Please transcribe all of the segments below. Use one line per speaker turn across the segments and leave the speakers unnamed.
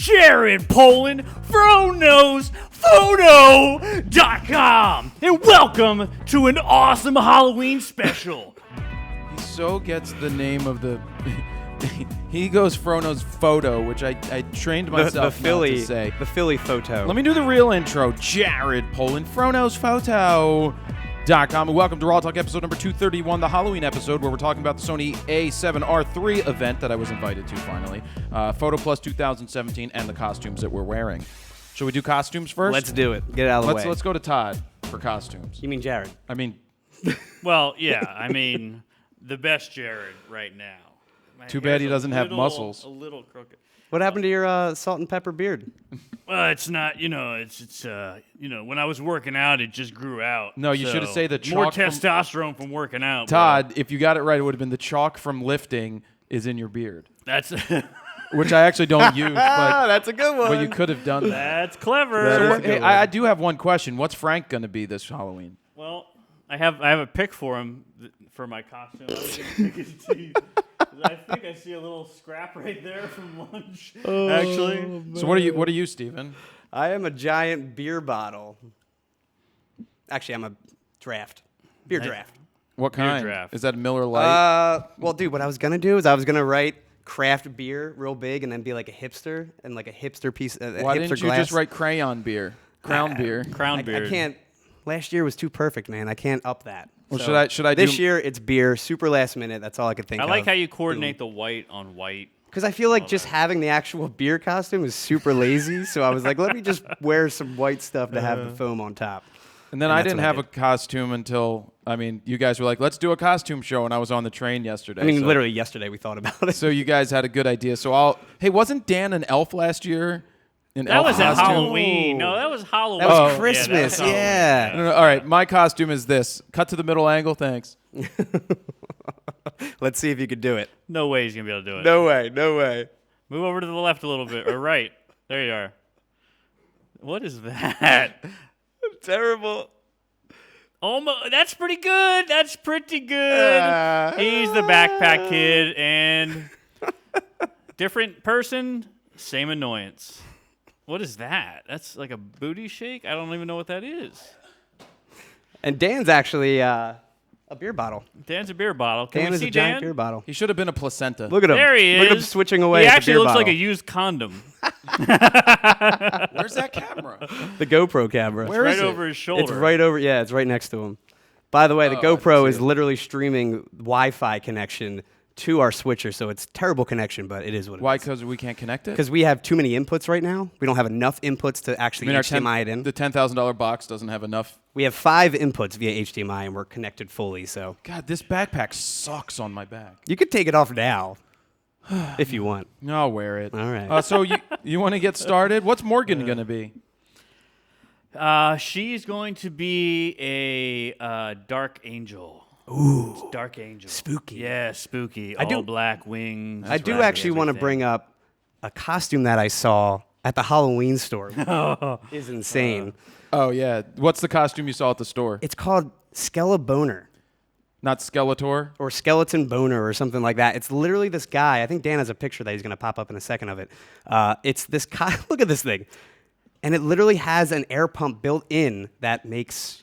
Jared Poland, FroKnowsPhoto.com, and welcome to an awesome Halloween special.
He so gets the name of the... He goes Frono's photo, which I trained myself not to say.
The Philly photo.
Let me do the real intro. Jared Poland, Frono's Photo.com. And welcome to RAWtalk episode number 231, the Halloween episode, where we're talking about the SONY a7R 3 event that I was invited to finally. Photo Plus 2017 and the costumes that we're wearing. Shall we do costumes first?
Let's do it. Get it out of the way.
Let's go to Todd for costumes.
You mean Jared?
I mean...
Well, yeah, I mean, the best Jared right now. My
Too bad he doesn't have muscles.
A little crooked.
What happened to your salt and pepper beard?
Well, it's not, it's when I was working out, it just grew out.
No, you should have said the chalk.
More testosterone from working out.
Todd, if you got it right, it would have been the chalk from lifting is in your beard.
That's
which I actually don't use, but
that's a good one.
But you could have done that.
That's clever.
So, hey, I do have one question. What's Frank going to be this Halloween?
Well, I have a pick for him for my costume. I was gonna pick his teeth. I think I see a little scrap right there from lunch. Actually.
Man. So what are you, Steven?
I am a giant beer bottle. Actually, I'm a draft. Beer draft.
What kind?
Beer draft.
Is that Miller Lite?
Well, dude, what I was gonna do is I was gonna write craft beer real big and then be like a hipster and like a hipster piece.
Why didn't you just write crayon beer? Crown beer.
Crown beer.
I can't. Last year was too perfect, man. I can't up that.
Well,
so
should I
this year it's beer, super last minute. That's all I could think of.
I like how you coordinate the white on white.
Because I feel like just having the actual beer costume is super lazy. So I was like, let me just wear some white stuff to have the foam on top.
And then I didn't have a costume until, you guys were like, let's do a costume show. And I was on the train yesterday.
Literally yesterday we thought about it.
So you guys had a good idea. So hey, wasn't Dan an elf last year?
That was at Halloween. No, that was Halloween.
That was Christmas. Yeah.
No, all right, my costume is this. Cut to the middle angle, thanks.
Let's see if you could do it.
No way he's going to be able to do it.
No way, no way.
Move over to the left a little bit, or right. There you are. What is that?
Terrible.
Almost. That's pretty good. That's pretty good. He's the backpack kid, and different person, same annoyance. What is that? That's like a booty shake? I don't even know what that is.
And Dan's actually a beer bottle.
Dan's a beer bottle. Can
Dan
we
is
see
a giant
Dan?
beer bottle.
He should have been a placenta.
Look at him.
There he is.
Look at him switching away.
He
at
actually
the beer
looks like
bottle.
a used condom.
Where's that camera?
The GoPro camera.
Where is
right
it?
over his shoulder.
It's right over. Yeah, it's right next to him. By the way, the GoPro is literally streaming Wi-Fi connection to our switcher, so it's terrible connection, but it is what it is.
Why? Because we can't connect it?
Because we have too many inputs right now. We don't have enough inputs to actually HDMI it in.
The $10,000 box doesn't have enough.
We have 5 inputs via HDMI, and we're connected fully. So
God, this backpack sucks on my back.
you could take it off now, if you want.
I'll wear it.
All right.
So you want to get started? What's Morgan going to be?
She's going to be a dark angel.
Ooh,
Dark angel.
spooky.
Yeah, spooky.
I do-
All black wings.
I do actually want to bring up a costume that I saw at the Halloween store. Is insane.
Oh, yeah. What's the costume you saw at the store?
It's called Skelebaner.
Not Skeletor?
Or Skeleton Boner or something like that. It's literally this guy. I think Dan has a picture that he's going to pop up in a second of it. It's this guy. Look at this thing. And it literally has an air pump built in that makes,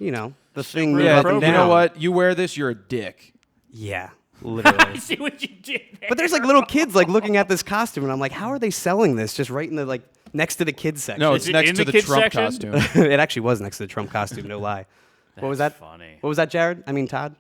the thing move up and down.
You know what? You wear this, you're a dick.
Yeah, literally.
I see what you did there.
But there's like little kids like looking at this costume, and I'm like, how are they selling this just right in the next to the kids section?
No,
Is
it's
it
next
in
to
the
the
kids
Trump
section?
costume.
It actually was next to the Trump costume, no lie. What was that?
Funny.
What was that, Jared? I mean, Todd?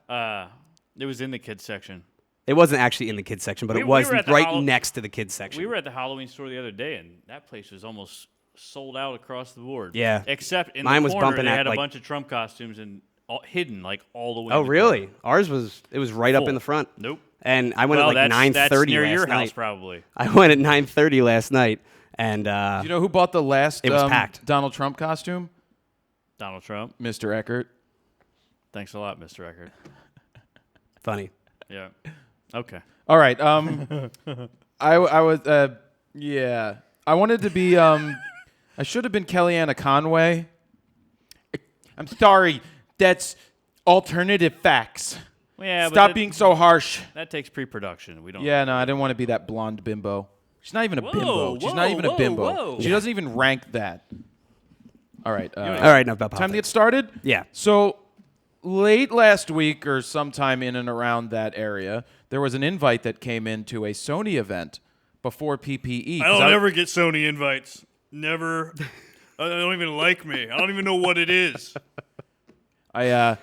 It was in the kids section.
It wasn't actually in the kids section, but
We
it was
were at the
right next to the kids section.
We were at the Halloween store the other day, and that place was almost sold out across the board.
Yeah.
Except in
Mine
the
was
corner,
bumping
they
at,
had a
like-
bunch of Trump costumes and hidden all the way.
Oh,
in the
really?
corner.
Ours was right up
Full.
in the front.
Nope.
And I went
Well,
at like
that's
9:30
near
last
your
night.
house, probably.
I went at 9:30 last night, and
You know who bought the last
It was packed.
Donald Trump costume?
Donald Trump.
Mr. Eckert.
Thanks a lot, Mr. Eckert.
funny.
Yeah. Okay.
All right. I was yeah. I wanted to be I should have been Kellyanne Conway. I'm sorry. That's alternative facts.
Yeah, but
Stop being so harsh.
That takes pre-production. We don't.
Yeah, no, I didn't want to be that blonde bimbo. She's not even a
Whoa,
bimbo. She's not even a
whoa,
bimbo.
whoa.
She doesn't even rank that. All right.
All right, enough about
Time to
politics.
get started?
Yeah.
So late last week or sometime in and around that area, there was an invite that came into a Sony event before PPE.
I don't ever get Sony invites. Never. They don't even like me. I don't even know what it is.
I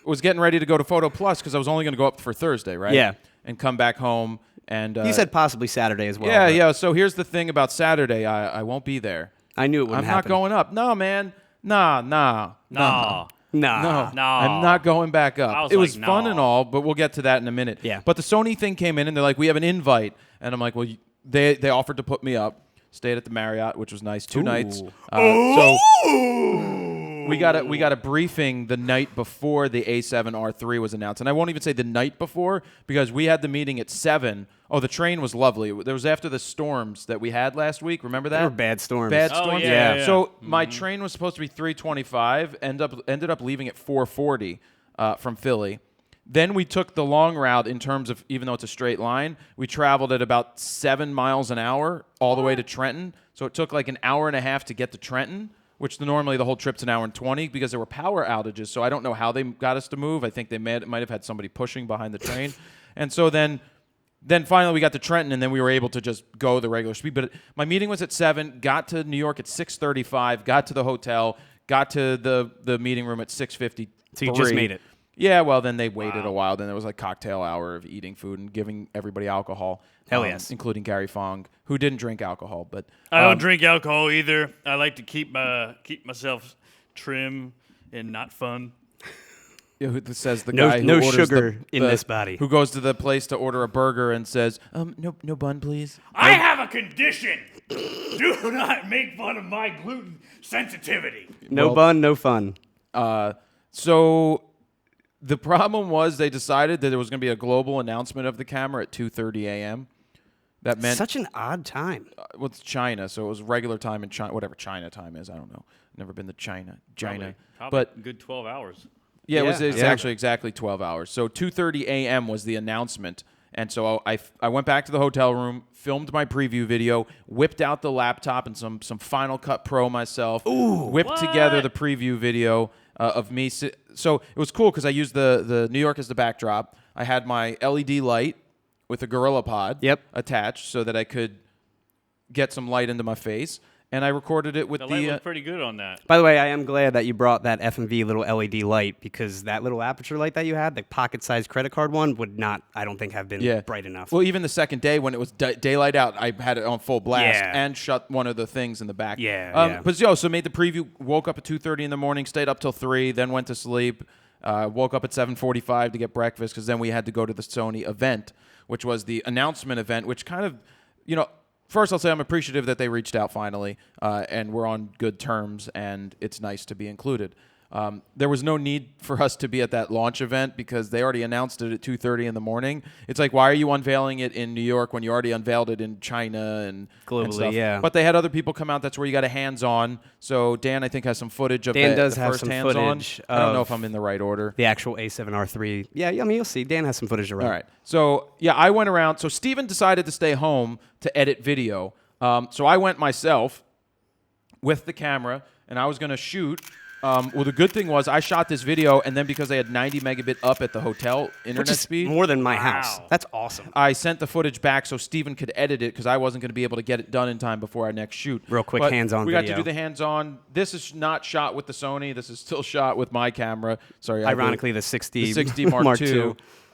was getting ready to go to Photo Plus because I was only going to go up for Thursday, right?
Yeah.
And come back home. And
You said possibly Saturday as well.
yeah,
but
yeah. So here's the thing about Saturday. I won't be there.
I knew it wouldn't
I'm
happen.
not going up. No, man. Nah.
Nah.
Nah.
No,
Nah.
I'm not going back
I
up.
was
It was
like,
fun
nah.
and all, but we'll get to that in a minute.
Yeah.
But the Sony thing came in, and they're like, "We have an invite," and I'm like, "Well, they offered to put me up." Stayed at the Marriott, which was nice, 2 nights. So we got a briefing the night before the A7R3 was announced, and I won't even say the night before because we had the meeting at 7. Oh, the train was lovely. There was after the storms that we had last week. Remember that?
They were bad storms.
Bad
Oh,
storms.
yeah.
So my train was supposed to be 3:25. Ended up leaving at 4:40 from Philly. Then we took the long route in terms of, even though it's a straight line, we traveled at about 7 miles an hour all the way to Trenton. So it took like an hour and a half to get to Trenton, which normally the whole trip's an hour and 20 because there were power outages. So I don't know how they got us to move. I think they might have had somebody pushing behind the train. And so then finally we got to Trenton, and then we were able to just go the regular speed. But my meeting was at 7, got to New York at 6:35, got to the hotel, got to the meeting room at 6:53.
So you just made it.
Yeah, well, then they waited a while. Then there was like cocktail hour of eating food and giving everybody alcohol.
Hell yes.
Including Gary Fong, who didn't drink alcohol. But
I don't drink alcohol either. I like to keep myself trim and not fun.
who says the
No-
guy who
no
orders
sugar in this body.
Who goes to the place to order a burger and says, no bun, please.
I have a condition. Do not make fun of my gluten sensitivity.
No
Well-
bun, no fun.
So the problem was they decided that there was going to be a global announcement of the camera at 2:30 a.m. That meant
Such an odd time.
well, it's China, so it was regular time in China, whatever China time is. I don't know. Never been to China,
Probably
but
good 12 hours.
yeah, it was
Yeah,
it's
yeah.
actually exactly 12 hours. So 2:30 a.m. was the announcement, and so I went back to the hotel room, filmed my preview video, whipped out the laptop and some Final Cut Pro myself, whipped together the preview video of me. So it was cool because I used the New York as the backdrop. I had my LED light with a Gorilla Pod attached so that I could get some light into my face, and I recorded it with
The light looked pretty good on that.
By the way, I am glad that you brought that F&V little LED light because that little aperture light that you had, the pocket-sized credit card one, would not, I don't think, have been bright enough.
Well, even the second day when it was daylight out, I had it on full blast
Yeah.
and shut one of the things in the back.
Yeah.
But so made the preview, woke up at 2:30 in the morning, stayed up till 3, then went to sleep, woke up at 7:45 to get breakfast because then we had to go to the Sony event, which was the announcement event, which kind of, first I'll say I'm appreciative that they reached out finally, and we're on good terms, and it's nice to be included. There was no need for us to be at that launch event because they already announced it at 2:30 in the morning. It's like, why are you unveiling it in New York when you already unveiled it in China and
Globally,
and stuff?
yeah.
But they had other people come out. That's where you got a hands-on. So Dan, I think, has some footage of
Dan
the,
does
the
have
first
some
Oh.
hands-on.
footage
I don't know
of
if I'm in the right order.
the actual A7R3. Yeah, I mean, you'll see. Dan has some footage around.
All right. So, yeah, I went around. So, Steven decided to stay home to edit video. So, I went myself with the camera, and I was going to shoot. Well, the good thing was I shot this video, and then because they had 90 megabit up at the hotel internet
Which is
speed,
more than my house. That's awesome.
I sent the footage back so Steven could edit it because I wasn't going to be able to get it done in time before our next shoot.
Real quick
But
hands-on
We got
video.
to do the hands-on. This is not shot with the Sony. This is still shot with my camera. Sorry.
Ironically, the 60,
the 60 Mark II.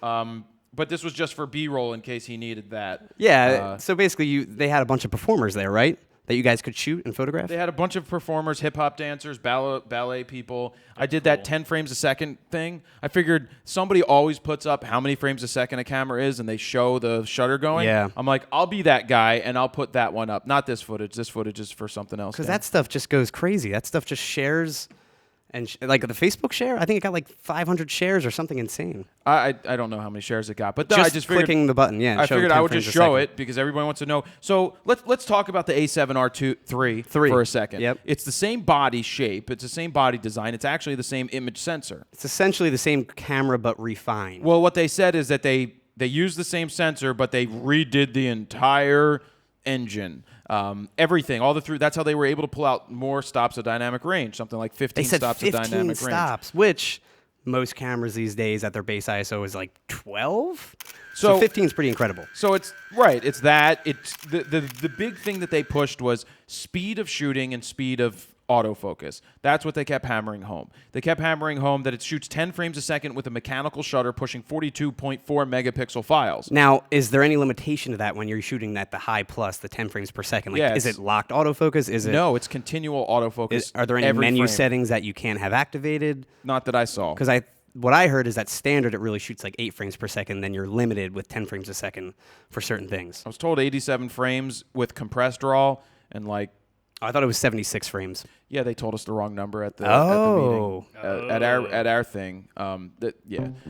II.
But this was just for B-roll in case he needed that.
Yeah, so basically they had a bunch of performers there, right? That you guys could shoot and photograph?
They had a bunch of performers, hip-hop dancers, ballet people. I did that 10 frames a second thing. I figured somebody always puts up how many frames a second a camera is, and they show the shutter going.
Yeah.
I'm like, I'll be that guy, and I'll put that one up. Not this footage. This footage is for something else.
Because
Dan.
that stuff just goes crazy. That stuff just shares. And like the Facebook share, I think it got like 500 shares or something insane.
I don't know how many shares it got, but
Just,
I just figured,
clicking the button, yeah. and
I
showing
figured
10
I would
frames
just
a
show
second.
it because everybody wants to know. So let's talk about the A7R3 for a second.
Yep.
It's the same body shape. It's the same body design. It's actually the same image sensor.
It's essentially the same camera but refined.
Well, what they said is that they used the same sensor, but they redid the entire engine, everything, all the through. That's how they were able to pull out more stops of dynamic range, something like 15
They said
stops
15
of dynamic
stops, which most cameras these days at their base ISO is like 12.
So
So 15 is pretty incredible.
So it's right. It's that. It's the big thing that they pushed was speed of shooting and speed of autofocus. That's what they kept hammering home. They kept hammering home that it shoots 10 frames a second with a mechanical shutter pushing 42.4 megapixel files.
Now, is there any limitation to that when you're shooting at the high plus, the 10 frames per second? Like,
Yeah,
is it locked autofocus? Is it?
No, it's continual autofocus.
Are there any
every
menu
frame.
settings that you can't have activated?
Not that I saw.
Because what I heard is that standard it really shoots like 8 frames per second. Then you're limited with 10 frames a second for certain things.
I was told 87 frames with compressed RAW and like.
Oh, I thought it was 76 frames.
Yeah, they told us the wrong number at the
Oh.
meeting at our thing.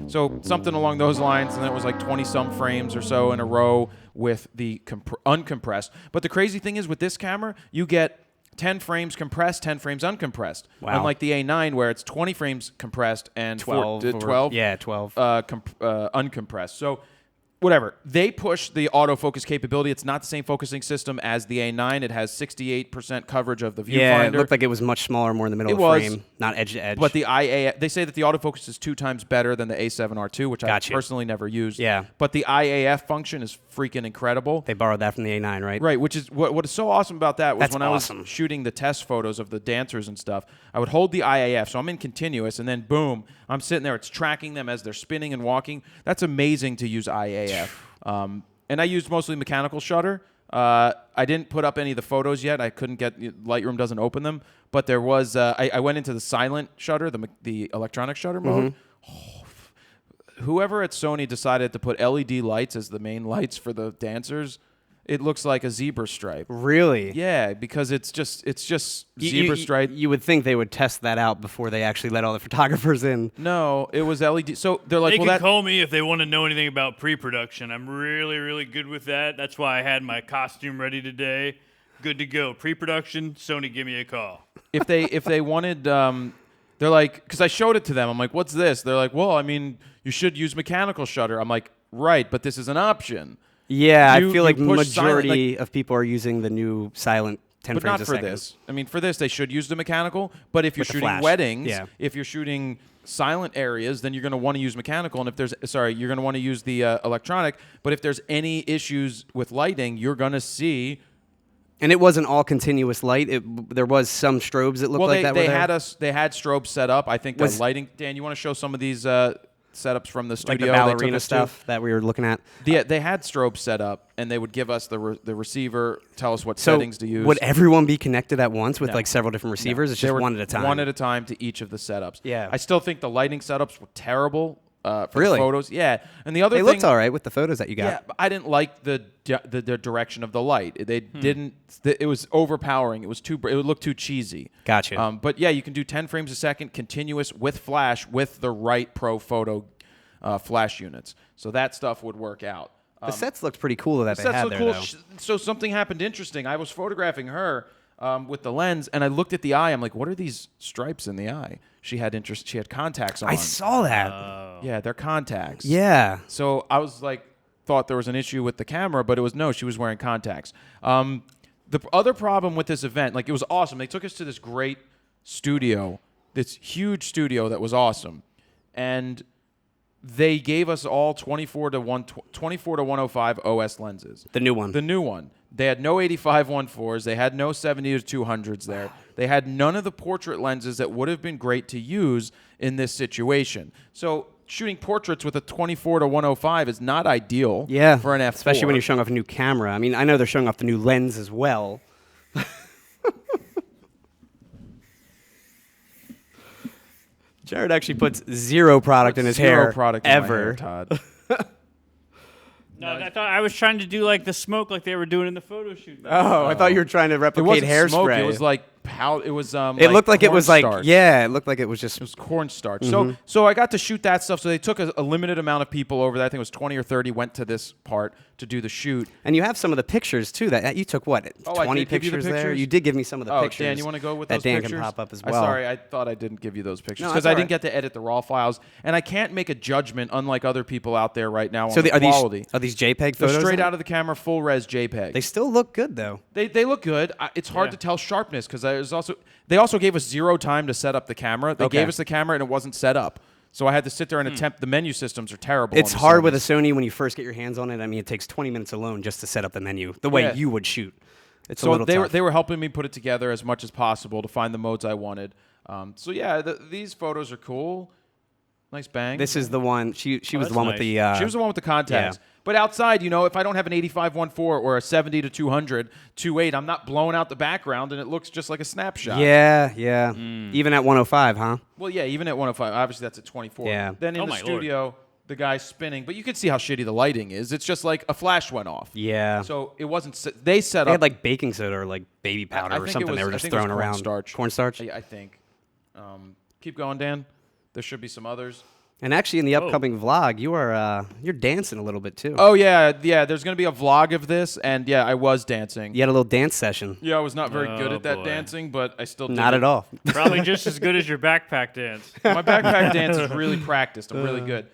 So something along those lines, and then it was like 20 some frames or so in a row with the uncompressed. But the crazy thing is with this camera, you get 10 frames compressed, 10 frames uncompressed.
Wow.
Unlike the A9 where it's 20 frames compressed and
12.
12.
Yeah, 12.
Uncompressed. So. Whatever. They push the autofocus capability. It's not the same focusing system as the A9. It has 68% coverage of the viewfinder.
Yeah, it looked like it was much smaller, more in the middle of the frame, not edge to edge.
But the they say that the autofocus is 2 times better than the A7R2, which
Gotcha.
I personally never used.
Yeah.
But the IAF function is freaking incredible.
They borrowed that from the A9, right?
Right, which is what is so awesome about that was
That's
when
awesome.
I was shooting the test photos of the dancers and stuff, I would hold the IAF, so I'm in continuous, and then boom, I'm sitting there, it's tracking them as they're spinning and walking. That's amazing to use IAF. And I used mostly mechanical shutter. I didn't put up any of the photos yet. I couldn't get Lightroom doesn't open them. But there was I went into the silent shutter, the electronic shutter mode. Oh, whoever at Sony decided to put LED lights as the main lights for the dancers, it looks like a zebra stripe.
Really?
Yeah, because it's just zebra stripe.
You would think they would test that out before they actually let all the photographers in.
No, it was LED. So they're like,
They
well,
can
that
call me if they want to know anything about pre-production. I'm really, really good with that. That's why I had my costume ready today. Good to go. Pre-production, Sony, give me a call.
if they wanted, they're like, because I showed it to them. I'm like, what's this? They're like, well, I mean, you should use mechanical shutter. I'm like, right, but this is an option.
Yeah,
You-
I feel
you
like
push silent,
majority of people are using the new silent 10
But
frames
not
a
for
second.
this. I mean, for this, they should use the mechanical. But if you're
With the
shooting
flash.
weddings,
Yeah.
if you're shooting silent areas, then you're going to want to use mechanical. And if there's, you're going to want to use the electronic. But if there's any issues with lighting, you're going to see.
And it wasn't all continuous light. There was some strobes that looked like that were there.
They had strobes set up. I think the
Was-
lighting. Dan, you want to show some of these setups from the
like
studio?
the
they took
ballerina
us to?
stuff that we were looking at.
Yeah, they had strobes set up, and they would give us the receiver, tell us what
So
settings to use.
would everyone be connected at once with
No.
like several different receivers? It's
They
just
were
one at a time.
One at a time to each of the setups.
Yeah.
I still think the lighting setups were terrible for
Really?
the photos. Yeah, and the other
They
thing,
looked all right with the photos that you got.
yeah, but I didn't like the direction of the light. They didn't. It was overpowering. It was too. It would look too cheesy.
Gotcha.
But yeah, you can do 10 frames a second continuous with flash with the right pro photo flash units. So that stuff would work out.
The sets looked pretty cool that they
Sets
had
look
there,
cool.
though.
So something happened interesting. I was photographing her with the lens, and I looked at the eye. I'm like, what are these stripes in the eye? She had contacts on.
I saw that.
Yeah, they're contacts.
Yeah.
So I was like, thought there was an issue with the camera, but it was no, she was wearing contacts. The other problem with this event, like it was awesome. They took us to this great studio, this huge studio that was awesome, and they gave us all 24 to 105 OS lenses.
The new one.
The new one. They had no 85-1.4s. They had no 70 to 200s there. They had none of the portrait lenses that would have been great to use in this situation. So shooting portraits with a 24 to 105 is not ideal
Yeah.
for an F4.
Especially when you're showing off a new camera. I mean, I know they're showing off the new lens as well. Jared actually puts zero product in his
Zero
hair
product in my
ever.
hair, Todd.
No, I thought I was trying to do like the smoke like they were doing in the photo shoot.
Oh, I thought you were trying to
It
replicate
wasn't
hairspray.
smoke. It was like powder. It was
It looked like it was like
cornstarch.
it looked like it was just
It was cornstarch. So I got to shoot that stuff. So they took a limited amount of people over there. I think it was 20 or 30 went to this part to do the shoot.
And you have some of the pictures too that you took. What,
Oh, I
20
did give you the
pictures there?
pictures?
You did give me some of the
Oh,
pictures.
Dan, you want to go with
that
those
Dan
pictures?
can pop up as
I'm
well.
sorry, I thought I didn't give you those pictures
No,
because
that's
I
all
didn't
right.
get to edit the raw files, and I can't make a judgment, unlike other people out there right now,
So
on the
are
quality.
these JPEG
They're
photos?
straight
then?
out of the camera, full res JPEG.
They still look good though.
They look good. It's hard
Yeah.
to tell sharpness because they also gave us 0 time to set up the camera. They
Okay.
gave us the camera and it wasn't set up, so I had to sit there and attempt. The menu systems are terrible.
It's
on the
hard with a
Sonys.
Sony when you first get your hands on it. I mean, it takes 20 minutes alone just to set up the menu the way
Yeah.
you would shoot. It's a
So
little tough.
they were helping me put it together as much as possible to find the modes I wanted. So yeah, these photos are cool. Nice bang.
This is the one. She was
that's
the one with
nice.
the.
She was the one with the contacts.
yeah.
But outside, if I don't have an 85-1.4 or a 70 to 200 2.8, I'm not blowing out the background, and it looks just like a snapshot.
Yeah. Even at 105, huh?
Well, yeah, even at 105. Obviously, that's at 24.
Yeah.
Then in
Oh
the
my Lord.
studio, the guy's spinning. But you can see how shitty the lighting is. It's just like a flash went off.
Yeah.
So it wasn't... They set
They
up...
had like baking soda or like baby powder
I
or
think
something.
it was,
They were
I
just
think it was
throwing around.
cornstarch.
Cornstarch.
I think. Keep going, Dan. There should be some others.
And actually, in the upcoming vlog, you're dancing a little bit too.
Oh, yeah. There's going to be a vlog of this, and yeah, I was dancing.
You had a little dance session.
Yeah, I was not very good
Oh,
at that
boy.
dancing, but I still did
Not
it.
at all.
Probably just as good as your backpack dance.
My backpack dance is really practiced. I'm really good.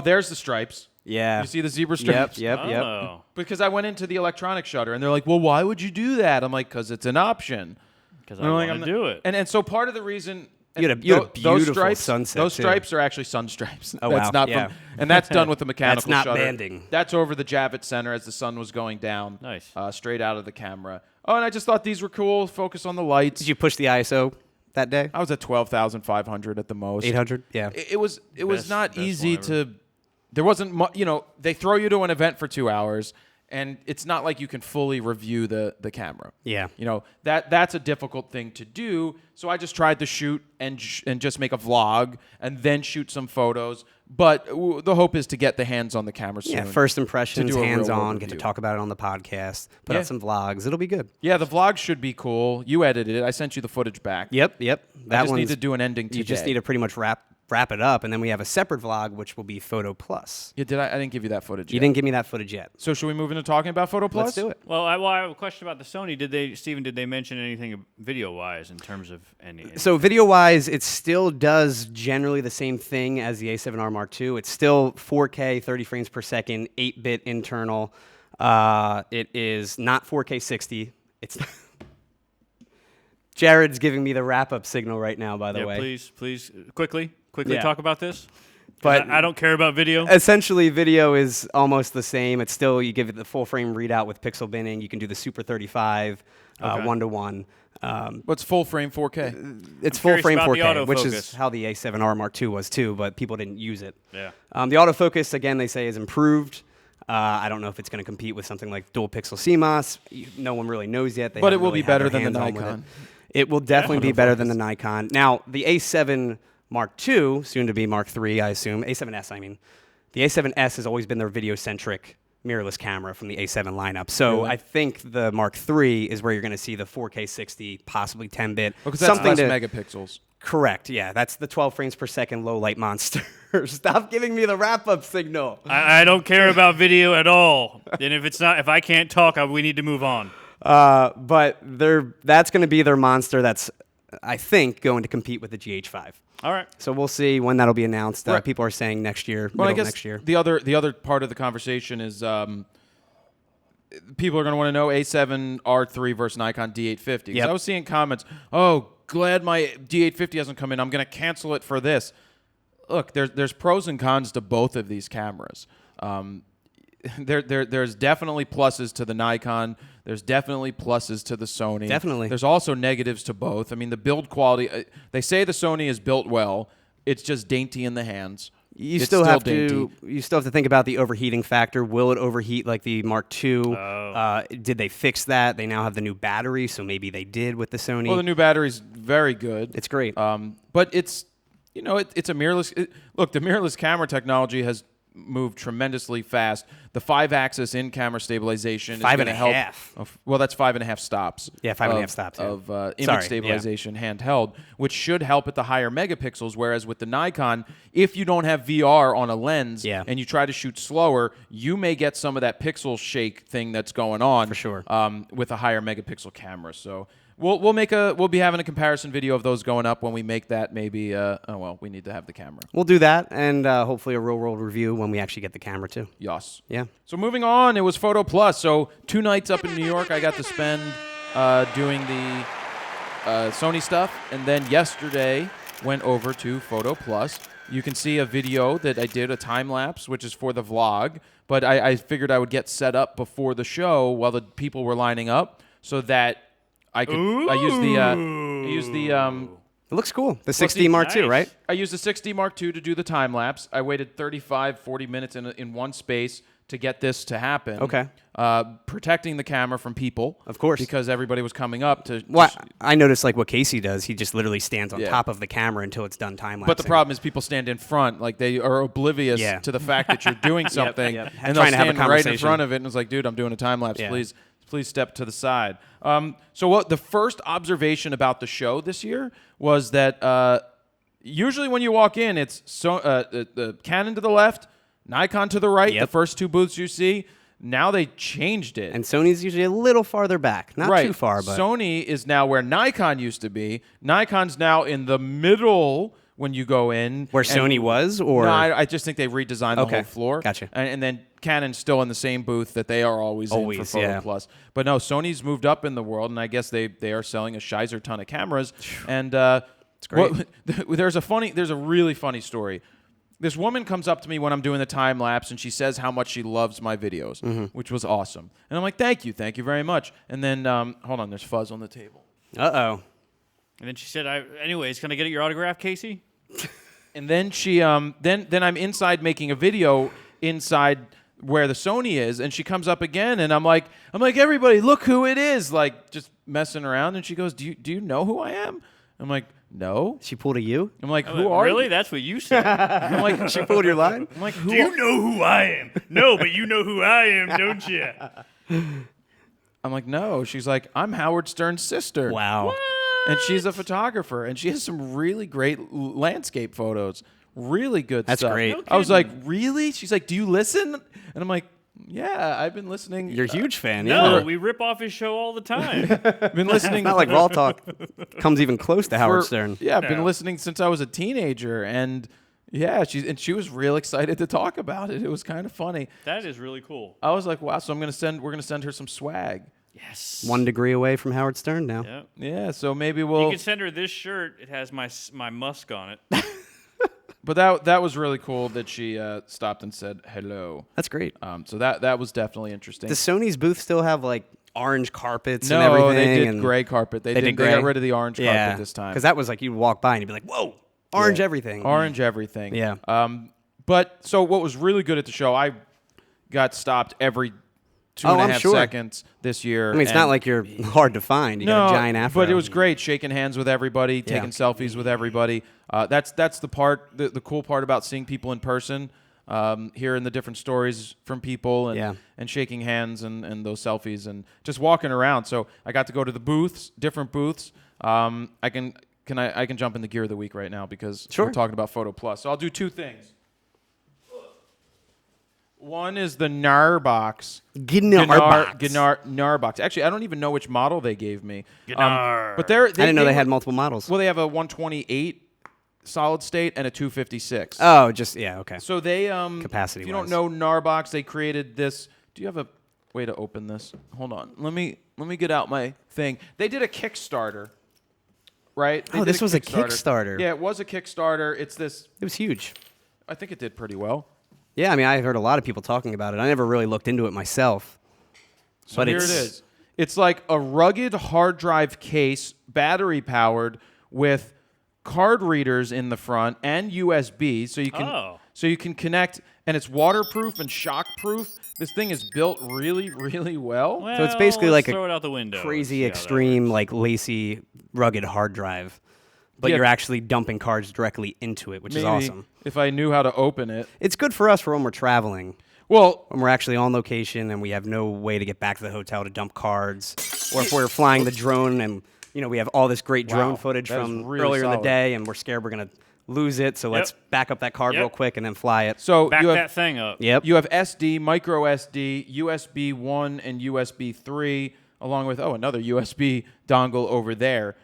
There's the stripes.
Yeah.
You see the zebra stripes?
Yep.
Oh.
Because I went into the electronic shutter, and they're like, well, why would you do that? I'm like, because it's an option.
Because
And
I
I'm like,
want to do it.
And so part of the reason...
You had a
those
beautiful
stripes,
sunset,
Those
too.
stripes are actually sun stripes.
Oh,
That's
wow.
not
Yeah.
and that's done with the mechanical
not
shutter.
banding.
That's over the Javits Center as the sun was going down.
Nice.
Straight out of the camera. Oh, and I just thought these were cool. Focus on the lights.
Did you push the ISO that day?
I was at 12,500 at the most.
800. Yeah.
It was not
best
easy
one ever.
to. There wasn't they throw you to an event for 2 hours, and it's not like you can fully review the camera.
Yeah.
That's a difficult thing to do. So I just tried to shoot and just make a vlog and then shoot some photos. But the hope is to get the hands on the camera soon.
Yeah. First impressions,
do a real
hands on.
world
Get to
review.
talk about it on the podcast. Put
Yeah.
out some vlogs. It'll be good.
Yeah, the vlog should be cool. You edited it. I sent you the footage back.
Yep.
I
That
just need
one's.
to do an ending today.
You just need to pretty much wrap it up, and then we have a separate vlog, which will be Photo Plus.
Yeah, I didn't give you that footage
You
yet.
didn't give me that footage yet.
So should we move into talking about Photo Plus?
Let's do it.
Well, I have a question about the Sony. Did they mention anything video-wise in terms of any?
So video-wise, it still does generally the same thing as the A7R Mark II. It's still 4K, 30 frames per second, 8-bit internal. It is not 4K 60. It's Jared's giving me the wrap-up signal right now, by the
yeah,
way.
please, quickly
Yeah.
talk about this. 'Cause
But-
I don't care about video.
Essentially, video is almost the same. It's still, you give it the full frame readout with pixel binning. You can do the Super 35,
Okay.
1-to-1.
What's full frame 4K?
It's
I'm
full
curious
frame
about the
4K, which is
autofocus.
how the A7R Mark II was too, but people didn't use it.
Yeah.
The autofocus, again, they say is improved. I don't know if it's going to compete with something like dual pixel CMOS. No one really knows yet. They
But it
haven't
will
really
be
had
better
their
than the
hands on with
Nikon.
It will definitely be better than the Nikon. Now, the A7 Mark II, soon to be Mark III, I assume, A7S, I mean. The A7S has always been their video-centric mirrorless camera from the A7 lineup. So
Really?
I think the Mark III is where you're going to see the 4K 60, possibly 10-bit.
Because that's less megapixels.
Correct, yeah. That's the 12 frames per second low light monster. Stop giving me the wrap-up signal.
I don't care about video at all. And if I can't talk, we need to move on.
But that's going to be their monster that's, I think, going to compete with the GH5.
All right.
So we'll see when that'll be announced.
Right.
People are saying next year,
Well, I
middle
guess
of next year.
the other part of the conversation is people are going to want to know A7R3 versus Nikon D850. 'Cause
Yep.
I was seeing comments, oh, glad my D850 hasn't come in. I'm going to cancel it for this. Look, there's pros and cons to both of these cameras. There's definitely pluses to the Nikon. There's definitely pluses to the Sony.
Definitely.
There's also negatives to both. I mean, the build quality, they say the Sony is built well. It's just dainty in the hands.
You
It's
still have
dainty.
to think about the overheating factor. Will it overheat like the Mark II?
Oh.
Did they fix that? They now have the new battery, so maybe they did with the Sony.
Well, the new battery's very good.
It's great.
But it's a mirrorless. Look, the mirrorless camera technology has move tremendously fast. The 5-axis in-camera stabilization is
Five
going
and
to
a
help.
half.
Well, that's 5.5 stops.
Yeah, 5.5 stops, yeah.
Of image
Sorry,
stabilization handheld, which should help at the higher megapixels. Whereas with the Nikon, if you don't have VR on a lens and you try to shoot slower, you may get some of that pixel shake thing that's going on
For sure.
with a higher megapixel camera. So we'll be having a comparison video of those going up when we make that. Maybe we need to have the camera.
We'll do that, and hopefully a real-world review when we actually get the camera too.
Yes.
Yeah.
So moving on, it was Photo Plus. So 2 nights up in New York, I got to spend doing the Sony stuff, and then yesterday went over to Photo Plus. You can see a video that I did, a time lapse, which is for the vlog. But I figured I would get set up before the show while the people were lining up, so that I could. I used the.
It looks cool. The 6D Mark II, right?
I used the 6D Mark II to do the time lapse. I waited 40 minutes in one space to get this to happen.
Okay.
Protecting the camera from people.
Of course.
Because everybody was coming up to.
Well, I noticed like what Casey does. He just literally stands on top of the camera until it's done time lapsing.
But the problem is people stand in front, like they are oblivious to the fact that you're doing something, and they'll
Trying to have a
stand right in
conversation.
front of it, and it's like, dude, I'm doing a time lapse. Please step to the side. So what the first observation about the show this year was that usually when you walk in, it's the Canon to the left, Nikon to the right. The first 2 booths you see. Now they changed it.
And Sony's usually a little farther back. Not too far, but...
Sony is now where Nikon used to be. Nikon's now in the middle when you go in.
Where Sony was? Or
No, I just think they redesigned the whole floor.
Gotcha.
And then Canon's still in the same booth that they are always in for Photo Plus. But no, Sony's moved up in the world, and I guess they are selling a shizer ton of cameras. And
it's great.
there's a really funny story. This woman comes up to me when I'm doing the time lapse, and she says how much she loves my videos, which was awesome. And I'm like, thank you very much. And then, hold on, there's fuzz on the table.
Uh-oh.
And then she said, anyways, can I get your autograph, Casey?
And then she, then I'm inside making a video inside where the Sony is, and she comes up again, and I'm like, everybody, look who it is, like just messing around. And she goes, do you know who I am? I'm like, no.
She pulled a you?
I'm like, who are
really?
you?
That's what you said.
I'm like,
She pulled your line?
I'm like, who?
Do you know who I am? No, but you know who I am, don't you?
I'm like, no. She's like, I'm Howard Stern's sister.
Wow.
What?
And she's a photographer, and she has some really great landscape photos. Really good
That's
stuff.
great.
No
I was like,
kidding.
really? She's like, do you listen? And I'm like, yeah, I've been listening.
You're a huge fan,
No,
yeah.
we rip off his show all the time.
I've been listening.
Not like RAWtalk comes even close to Howard Stern.
Yeah, I've been
No.
listening since I was a teenager, and yeah, she was real excited to talk about it. It was kind of funny.
That is really cool.
I was like, wow. So we're gonna send her some swag.
Yes.
1 degree away from Howard Stern now.
Yep.
Yeah, so maybe
You
we'll.
can send her this shirt. It has my musk on it.
But that was really cool that she stopped and said hello.
That's great.
So that was definitely interesting.
Does Sony's booth still have like orange carpets and
No,
everything?
they did
and
gray carpet. They
did
got
gray?
rid of the orange carpet this time.
Because that was like you'd walk by and you'd be like, whoa, orange everything.
Orange everything.
Yeah.
But so what was really good at the show, I got stopped every 2.5
I'm sure.
seconds this year.
I mean, it's not like you're hard to find. You got a giant afro.
but it was great shaking hands with everybody, taking selfies with everybody. That's the cool part about seeing people in person, hearing the different stories from people and shaking hands and those selfies and just walking around. So I got to go to the booths, different booths. I can jump in the gear of the week right now because we're talking about Photo Plus. So I'll do 2 things. One is the NAR box. NAR box. Actually, I don't even know which model they gave me. But
I didn't know they had multiple models.
Well, they have a 128 solid state and a 256.
Oh, just okay.
So they
Capacity
If you don't
wise.
know NAR box, they created this. Do you have a way to open this? Hold on. Let me get out my thing. They did a Kickstarter. Right? They did
this was a Kickstarter.
Yeah, it was a Kickstarter. It's this.
It was huge.
I think it did pretty well.
Yeah, I mean, I heard a lot of people talking about it. I never really looked into it myself.
So
but
here it is. It's like a rugged hard drive case, battery powered, with card readers in the front and USB, so you can connect, and it's waterproof and shockproof. This thing is built really, really well.
So it's basically like
throw it out the window.
crazy, extreme, like lacy, rugged hard drive. but
Yeah.
you're actually dumping cards directly into it, which is awesome.
If I knew how to open it.
It's good for us for when we're traveling.
Well,
When we're actually on location and we have no way to get back to the hotel to dump cards, or if we're flying the drone and we have all this great drone
Wow,
footage
that is
from
really
earlier in
solid.
the day and we're scared we're gonna lose it, so let's back up that card
Yep.
real quick and then fly it.
so
Back
you have
that thing up.
Yep.
You have SD, micro SD, USB 1, and USB 3, along with another USB dongle over there.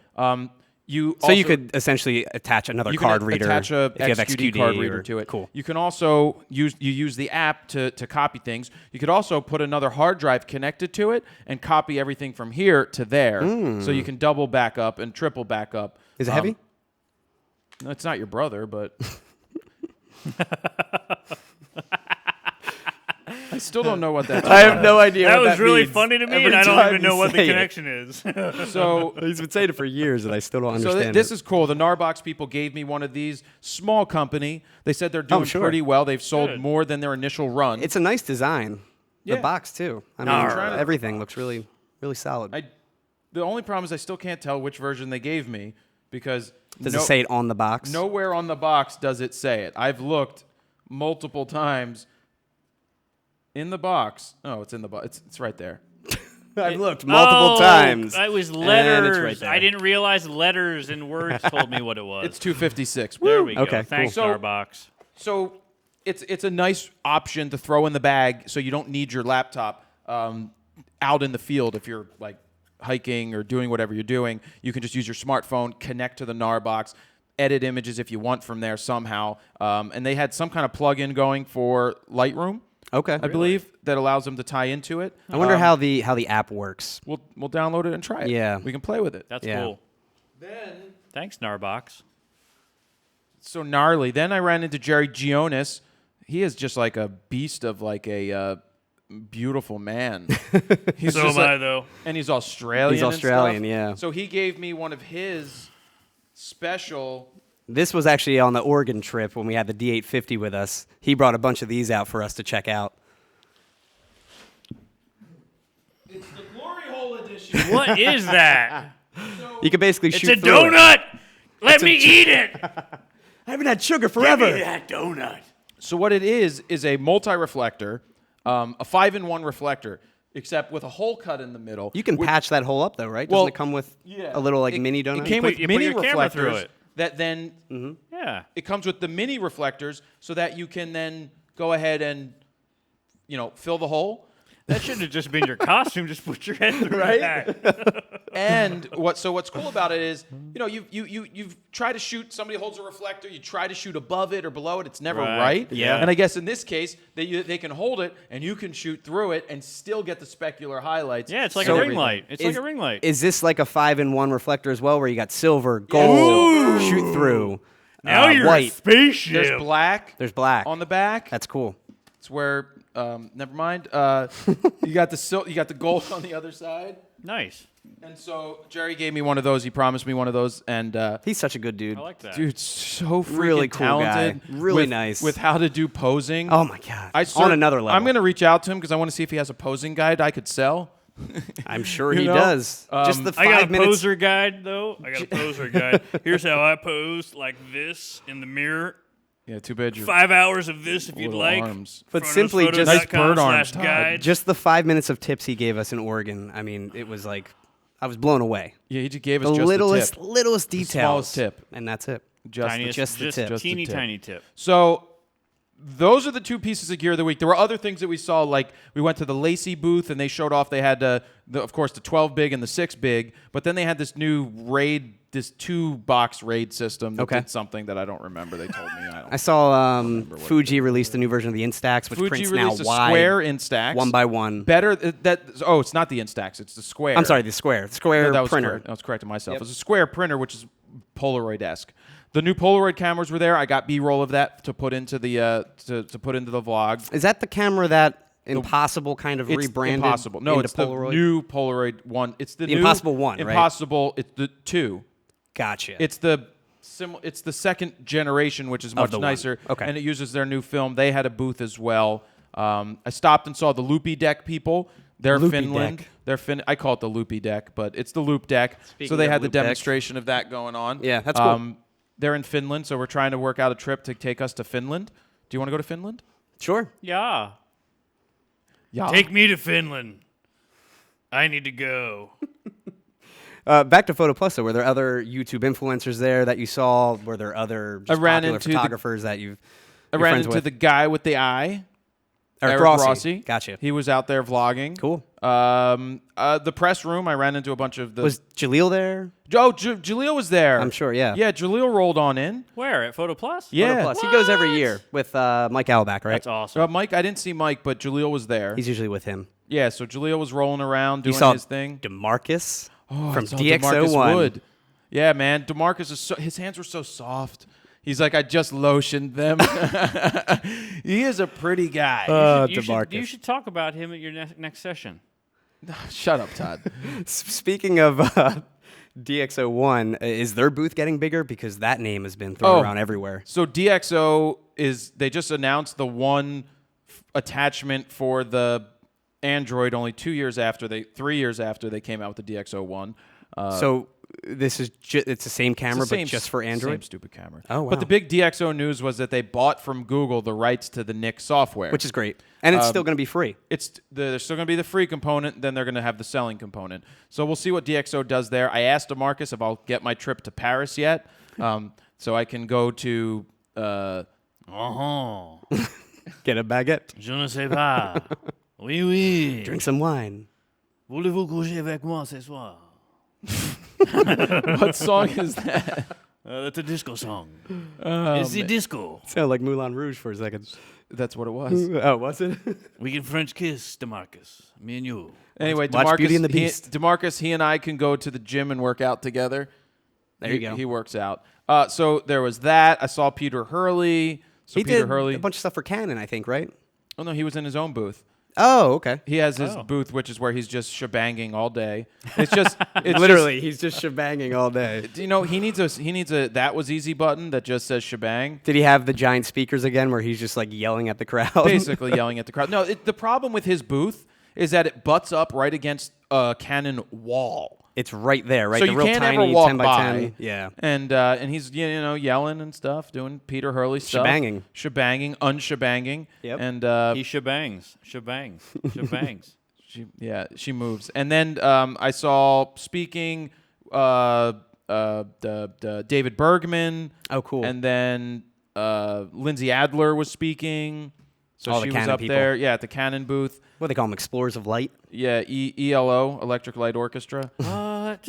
You
could essentially attach another
you
card
can
reader
attach a
if you have
XQD
XQD
card reader
or-
to it.
Cool.
You can also use the app to copy things. You could also put another hard drive connected to it and copy everything from here to there. So you can double back up and triple back up.
Is it heavy?
No, it's not your brother, but I still don't know what that's
I have no idea.
That
what
was really
means.
funny to me,
Every
and I don't
time
even
you
know what the
say it.
connection is.
So
He's been saying it for years, and I still don't
So
understand.
this is cool. The Narbox people gave me one of these. Small company. They said they're doing
sure.
pretty well. They've sold
Good.
more than their initial run.
It's a nice design.
Yeah.
The box too. I mean,
Nar.
everything looks really, really solid.
The only problem is I still can't tell which version they gave me because
Does it say it on the box?
nowhere on the box does it say it. I've looked multiple times in the box. Oh, it's in the box. It's right there.
I've looked multiple times.
It was
And
letters.
it's right there.
I didn't realize letters and words told me what it was.
It's 256.
There
Woo!
we go.
Okay,
Thanks,
cool. So-
Starbucks.
So it's a nice option to throw in the bag so you don't need your laptop out in the field if you're like hiking or doing whatever you're doing. You can just use your smartphone, connect to the Narbox, edit images if you want from there somehow. And they had some kind of plug-in going for Lightroom,
Okay.
I believe, that allows them to tie into it.
I wonder how the app works.
We'll download it and try it.
Yeah.
We can play with it.
That's
Yeah.
cool.
Then
Thanks, Narbox.
so gnarly. Then I ran into Jerry Gionis. He is just like a beast of like a beautiful man. He's
So
just
am I,
like-
though.
And he's Australian.
He's
and
Australian,
stuff.
yeah.
So he gave me one of his special.
This was actually on the Oregon trip when we had the D850 with us. He brought a bunch of these out for us to check out.
It's the Glory Hole edition.
What is that?
You can basically
It's
shoot
a
through it.
donut. Let me eat it.
I haven't had sugar
Give
forever.
me that donut.
So what it is a multi-reflector, a 5-in-1 reflector, except with a hole cut in the middle.
You can patch that hole up though, right? Doesn't
Well,
it come with
Yeah.
a little like mini donut?
It came
put-
with
you put
mini
your camera through
reflectors
it.
that then
Yeah.
it comes with the mini reflectors so that you can then go ahead and fill the hole.
That shouldn't have just been your costume. Just put your head through
Right?
that.
And what's cool about it is, you've tried to shoot, somebody holds a reflector, you try to shoot above it or below it, it's never
Right.
right.
Yeah.
And I guess in this case, they can hold it and you can shoot through it and still get the specular highlights.
Yeah, it's like
So
a ring light. It's like a ring light.
Is this like a 5-in-1 reflector as well, where you got silver, gold, shoot through,
Now you're a
white?
spaceship.
There's black
There's black.
on the back.
That's cool.
It's where, never mind. You got the gold on the other side.
Nice.
And so Jerry gave me one of those. He promised me one of those, and
He's such a good dude.
I like that.
dude, so freaking
Really cool
talented.
guy. Really
with-
nice.
with how to do posing.
Oh my god.
I
On another level.
I'm gonna reach out to him because I want to see if he has a posing guide I could sell.
I'm sure
You
he
know?
does. Just the 5
I got a
minutes.
poser guide, though. I got a poser guide. Here's how I pose, like this in the mirror.
Yeah, too bad you're
5 hours of this if you'd
little
like.
arms.
But simply just-
Nice bird arms, Todd.
guide.
Just the 5 minutes of tips he gave us in Oregon. I mean, it was like I was blown away.
Yeah, he just gave us
The
just
littlest,
the tip.
littlest details.
smallest tip.
And that's it.
Just the
Tiniest,
just the
just
tip.
Just the
teeny
tip.
tiny tip.
So those are the two pieces of gear of the week. There were other things that we saw, like we went to the Lacey booth and they showed off. They had, of course, the 12 big and the 6 big, but then they had this new RAID, this 2-box RAID system that
Okay.
did something that I don't remember. They told me.
I saw Fuji released a new version of the Instax, which
Fuji
prints
released
now
a
wide,
square Instax.
1x1.
Better it's not the Instax. It's the square.
I'm sorry, the square. Square
No, that was
printer.
correct. I was correcting myself.
Yep.
It's a square printer, which is Polaroid-esque. The new Polaroid cameras were there. I got B-roll of that to put into the to put into the vlog.
Is that the camera that Impossible kind of
It's
rebranded
Impossible. No,
into
it's
Polaroid?
the new Polaroid 1. It's the new
Impossible 1, right?
Impossible. It's the 2.
Gotcha.
It's the it's the second generation, which is much
the one.
nicer.
Okay.
And it uses their new film. They had a booth as well. I stopped and saw the Loopy Deck people. They're
Loopy
Finland.
deck.
They're I call it the loopy deck, but it's the loop deck.
Speaking
so they
of
had the
loop deck.
demonstration of that going on.
Yeah, that's cool.
They're in Finland, so we're trying to work out a trip to take us to Finland. Do you want to go to Finland?
Sure.
Yeah.
Yeah.
Take me to Finland. I need to go.
Back to Photo Plus, though, were there other YouTube influencers there that you saw? Were there other just
ran
popular
into
photographers that you've
I
you're
ran
friends
into
with?
the guy with the eye.
Eric
Rossi.
Rossi. Gotcha.
He was out there vlogging.
Cool.
The press room, I ran into a bunch of the...
Was Jaleel there?
Oh, Jaleel was there.
I'm sure, yeah.
Yeah, Jaleel rolled on in.
Where? At Photo Plus?
Yeah.
Photo Plus. He goes every
What?
year with Mike Alback, right?
That's awesome.
Mike, I didn't see Mike, but Jaleel was there.
He's usually with him.
Yeah, so Jaleel was rolling around
You
doing
saw
his thing.
DeMarcus
Oh,
from
I saw
DxO1.
DeMarcus Wood. Yeah, man. DeMarcus is his hands were so soft. He's like, I just lotioned them. He is a pretty guy.
DeMarcus.
You should talk about him at your next session.
Shut up, Todd.
Speaking of DxO1, is their booth getting bigger? Because that name has been thrown around everywhere.
So DxO they just announced the one attachment for the Android only 3 years after they came out with the DxO1.
So this is it's the same camera,
It's the
but just for Android?
Same stupid camera.
Oh, wow.
But the big DxO news was that they bought from Google the rights to the NIC software.
Which is great. And it's still going to be free.
There's still going to be the free component, then they're going to have the selling component. So we'll see what DxO does there. I asked DeMarcus if I'll get my trip to Paris yet, so I can go to...
Get a baguette.
Je ne sais pas. Oui, oui.
Drink some wine.
Voulez-vous coucher avec moi ce soir?
What song is that?
That's a disco song. It's the disco.
Sounded like Moulin Rouge for a second.
That's what it was.
Oh, was it?
We can French kiss, DeMarcus. Me and you.
Anyway,
Watch Beauty and the Beast.
DeMarcus, he and I can go to the gym and work out together.
There you go.
He works out. So there was that. I saw Peter Hurley. So
He
Peter
did
Hurley.
a bunch of stuff for Canon, I think, right?
Oh no, he was in his own booth.
Oh, okay.
He has his booth, which is where he's just shebanging all day. It's just it's
Literally, he's just shebanging all day.
Just, you know, he needs a that was easy button that just says shebang.
Did he have the giant speakers again where he's just like yelling at the crowd?
Basically yelling at the crowd. No, the problem with his booth is that it butts up right against a Canon wall.
It's right there, right?
So
the
you
real
can't
tiny
ever walk
10 by
by.
10. Yeah.
And he's yelling and stuff, doing Peter Hurley stuff. Shebanging, unshebanging.
Yep.
And
He shebangs.
she moves. And then I saw speaking the David Bergman.
Oh, cool.
And then Lindsay Adler was speaking. So
All the
she was
Canon
up
people.
there. Yeah, at the Canon booth.
What do they call them? Explorers of Light?
Yeah, ELO, Electric Light Orchestra.
What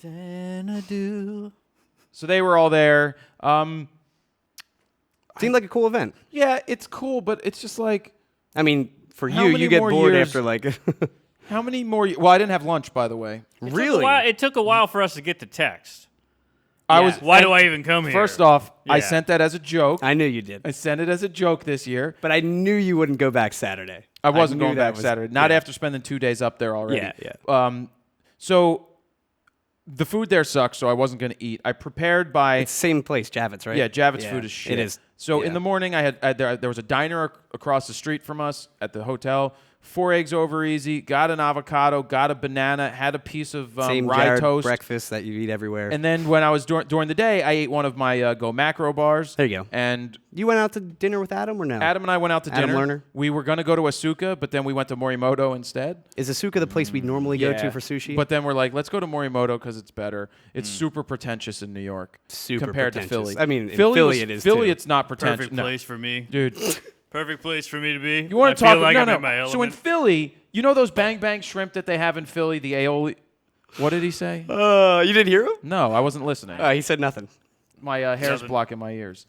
can I do?
So they were all there.
Seemed like a cool event.
Yeah, it's cool, but it's just like,
I mean, for
How
you,
many
you get
more
bored
years-
after like...
how many more? Well, I didn't have lunch, by the way.
Really?
It took a while for us to get the text.
Why
do I even come here?
First off, I
Yeah.
sent that as a joke.
I knew you did.
I sent it as a joke this year.
But I knew you wouldn't go back Saturday.
I wasn't
knew
going
that
back
was-
Saturday. Not
yeah.
after spending 2 days up there already.
Yeah.
So the food there sucks, so I wasn't going to eat. I prepared by
It's same place, Javits, right?
yeah, Javits food is shit.
It is.
So
Yeah.
in the morning, I had there was a diner across the street from us at the hotel. 4 eggs over easy. Got an avocado. Got a banana. Had a piece of
Same
rye
Jared
toast.
breakfast that you eat everywhere.
And then when I was during the day, I ate one of my Go Macro bars.
There you go.
And
You went out to dinner with Adam or no?
Adam and I went out to
Adam
dinner.
Lerner?
We were going to go to Asuka, but then we went to Morimoto instead.
Is Asuka the place we normally go
Yeah.
to for sushi?
But then we're like, let's go to Morimoto because it's better. It's super pretentious in New York.
Super
compared
pretentious.
to Philly.
I mean, in Philly it is,
Philly,
too.
it's not pretentious.
Perfect
No.
place for me.
Dude,
Perfect place for me to be.
you want to
I
talk?
feel like
no,
I'm
no.
in my
So in
element.
Philly, you know those bang bang shrimp that they have in Philly, the aioli. What did he say?
you didn't hear him?
No, I wasn't listening.
He said nothing.
My hair's
Nothing.
blocking my ears.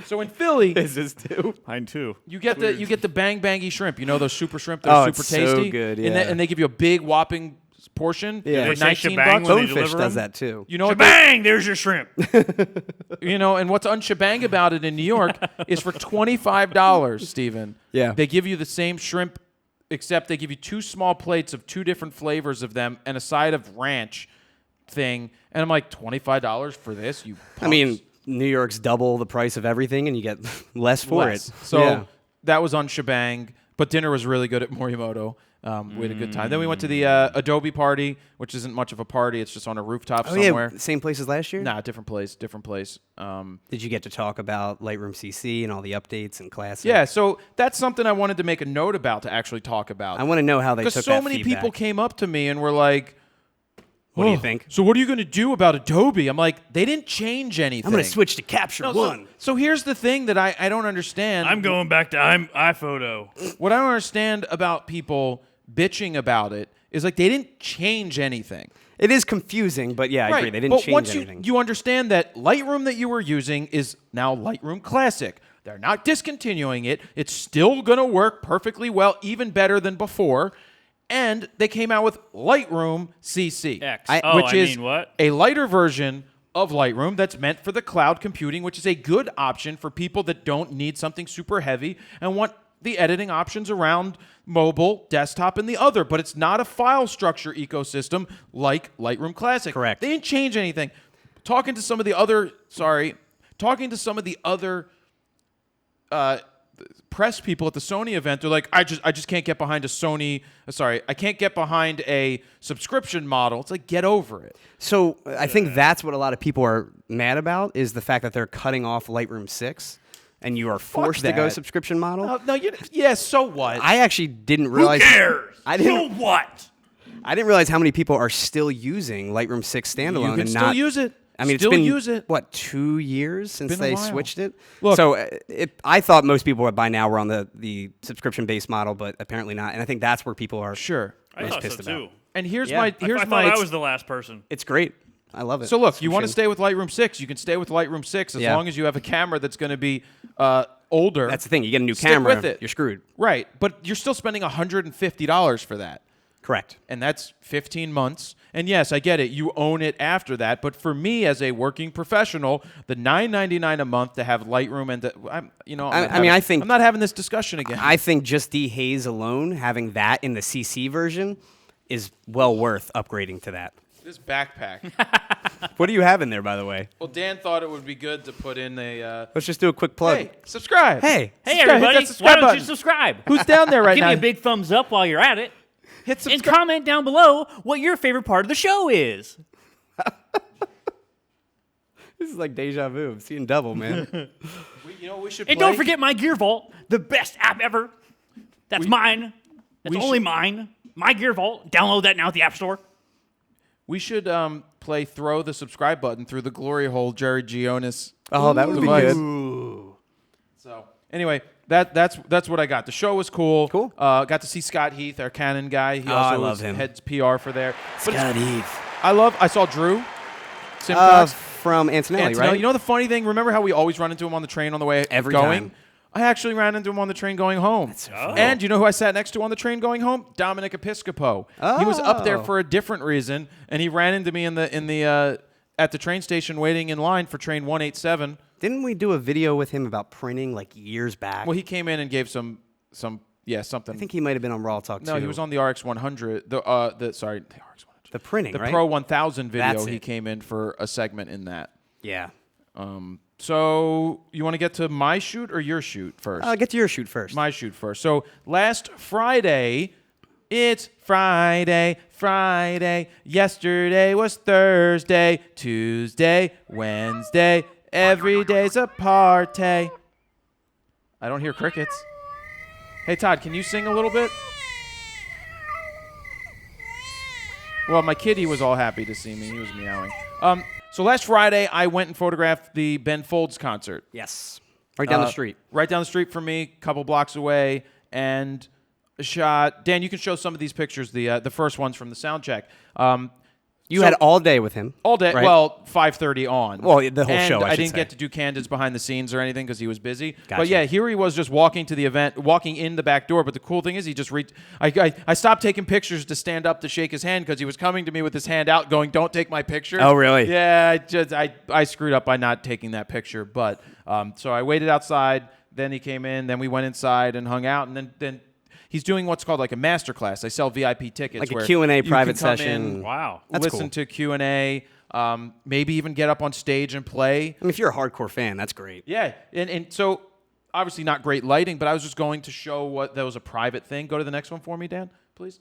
So in Philly,
Is this too?
Mine too.
you get the bang bangy shrimp. You know those super shrimp. They're super
it's so
tasty.
good,
And,
yeah.
and they give you a big whopping portion
Yeah.
for
They say
19
shebang
bucks.
when they
Bonefish
deliver
does
them?
that too.
You know what? They,
Bang! There's your shrimp.
and what's unshebang about it in New York is for $25, Steven.
Yeah.
They give you the same shrimp, except they give you 2 small plates of 2 different flavors of them and a side of ranch thing. And I'm like, $25 for this? You punks.
I mean, New York's double the price of everything, and you get less for
Less.
it.
So
Yeah.
that was unshebang. But dinner was really good at Morimoto. We had a good time. Then we went to the Adobe party, which isn't much of a party. It's just on a rooftop somewhere.
Yeah, same place as last year?
Nah, different place.
Did you get to talk about Lightroom CC and all the updates and classes?
Yeah, so that's something I wanted to make a note about to actually talk about.
I want to know how they took that
Because so many
feedback.
people came up to me and were like,
What do you think?
So what are you going to do about Adobe? I'm like, they didn't change anything.
I'm going to switch to Capture One.
So here's the thing that I don't understand.
I'm going back to iPhoto.
What I don't understand about people bitching about it is like they didn't change anything.
It is confusing, but yeah, I agree. They didn't
but
change
once
anything.
you understand that Lightroom that you were using is now Lightroom Classic. They're not discontinuing it. It's still going to work perfectly well, even better than before. And they came out with Lightroom CC,
X.
which is
what?
a lighter version of Lightroom that's meant for the cloud computing, which is a good option for people that don't need something super heavy and want the editing options around mobile, desktop, and the other. But it's not a file structure ecosystem like Lightroom Classic.
Correct.
They didn't change anything. Talking to some of the other press people at the Sony event, they're like, I just can't get behind I can't get behind a subscription model. It's like, get over it.
So I think that's what a lot of people are mad about is the fact that they're cutting off Lightroom 6 and you are forced to go
that.
subscription model.
So what?
I actually didn't realize.
Who cares?
I didn't.
So what?
I didn't realize how many people are still using Lightroom 6 standalone
You can
and
still
not
use it.
I mean,
Still
it's been,
use it.
what, 2 years since
been a
they
while.
switched it?
Look-
So I thought most people by now were on the subscription-based model, but apparently not. And I think that's where people are
Sure.
I
most
thought
pissed
so
about.
too.
And here's
Yeah.
my
I
here's
thought
my
I was the last person.
It's great. I love it.
So look, you want to
Subscription.
stay with Lightroom 6, you can stay with Lightroom 6 as
Yeah.
long as you have a camera that's going to be older.
That's the thing. You get a new
Stick
camera,
with it.
you're screwed.
Right, but you're still spending $150 for that.
Correct.
And that's 15 months. And yes, I get it. You own it after that. But for me, as a working professional, the $9.99 a month to have Lightroom and
I think
I'm not having this discussion again.
I think just D-Haze alone, having that in the CC version, is well worth upgrading to that.
This backpack.
What do you have in there, by the way?
Well, Dan thought it would be good to put in a.
Let's just do a quick plug.
Hey, subscribe.
Hey.
Hey,
Subscribe. Hit
everybody.
that
Why
subscribe
don't you
button.
subscribe?
Who's down there right
Give
now?
me a big thumbs up while you're at it.
Hit
And
subscribe.
comment down below what your favorite part of the show is.
This is like deja vu. I'm seeing double, man.
We should.
And
play?
don't forget My Gear Vault, the best app ever. That's mine. That's
we
only
should-
mine. My Gear Vault. Download that now at the App Store.
We should play throw the subscribe button through the glory hole Jerry Gionis.
Oh, that would be
device.
good.
So anyway, that's what I got. The show was cool.
Cool.
Got to see Scott Heath, our Canon guy. He also
I love
was
him.
heads PR for there. But
Scott Heath.
I saw Drew Simcox.
From Antonelli, right?
You know the funny thing? Remember how we always run into him on the train on the way
Every
going?
time.
I actually ran into him on the train going home.
so
funny.
And you know who I sat next to on the train going home? Dominic Episcopo. He was up there
Oh.
for a different reason, and he ran into me in the at the train station waiting in line for train 187.
Didn't we do a video with him about printing like years back?
Well, he came in and gave something.
I think he might have been on RAWtalk too.
No, he was on the RX 100. The RX 100.
the printing,
The
right?
Pro 1000 video.
That's
He
it.
came in for a segment in that.
Yeah.
So you want to get to my shoot or your shoot first?
Get to your shoot first.
My shoot first. So last Friday, it's Friday. Yesterday was Thursday, Tuesday, Wednesday. Every day's a party. I don't hear crickets. Hey, Todd, can you sing a little bit? Well, my kitty was all happy to see me. He was meowing. So last Friday, I went and photographed the Ben Folds concert.
Yes. Right down the street.
Right down the street from me, a couple blocks away, and shot. Dan, you can show some of these pictures, the first ones from the sound check.
You had all day with him.
All day,
right?
well, 5:30 on.
Well, the whole
And
show, I should
didn't
say.
get to do candids behind the scenes or anything because he was busy. But
Gotcha.
yeah, here he was just walking to the event, walking in the back door. But the cool thing is he just I stopped taking pictures to stand up to shake his hand because he was coming to me with his hand out going, don't take my picture.
Oh, really?
Yeah, I screwed up by not taking that picture. But so I waited outside. Then he came in. Then we went inside and hung out. And then he's doing what's called like a master class. I sell VIP tickets.
Like a
where
Q&A
you
private
can come
session.
in,
Wow.
That's
listen
cool.
to Q&A, maybe even get up on stage and play.
I mean, if you're a hardcore fan, that's great.
Yeah, and so obviously not great lighting, but I was just going to show what that was a private thing. Go to the next one for me, Dan, please.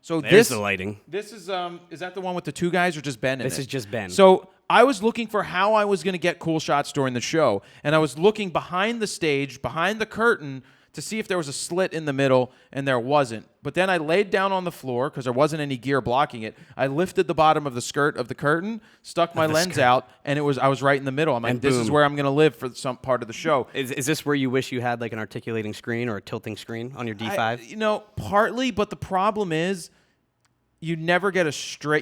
So
There's the lighting.
This is that the one with the two guys or just Ben in it?
This is just Ben.
So I was looking for how I was going to get cool shots during the show, and I was looking behind the stage, behind the curtain, to see if there was a slit in the middle, and there wasn't. But then I laid down on the floor because there wasn't any gear blocking it. I lifted the bottom of the skirt of the curtain, stuck my lens out, and I was right in the middle. I'm like, this is where I'm going to live for some part of the show.
Is this where you wish you had like an articulating screen or a tilting screen on your D5?
Partly, but the problem is you never get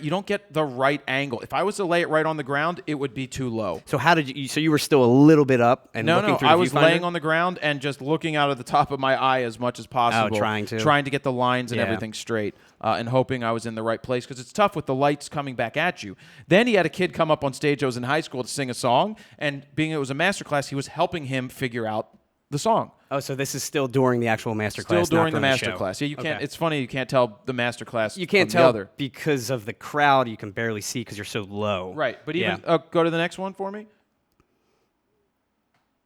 you don't get the right angle. If I was to lay it right on the ground, it would be too low.
So how did you, so you were still a little bit up and looking through the
I was
viewfinder?
laying on the ground and just looking out of the top of my eye as much as possible.
Trying
to get the lines and everything straight and hoping I was in the right place because it's tough with the lights coming back at you. Then he had a kid come up on stage. I was in high school to sing a song, and being it was a master class, he was helping him figure out the song.
Oh, so this is still during the actual master
Still
class,
during
not
the master class. Yeah, you can't.
Okay.
It's funny you can't tell the master class.
You can't
from
tell
the other.
because of the crowd. You can barely see because you're so low.
Right, but even go to the next one for me.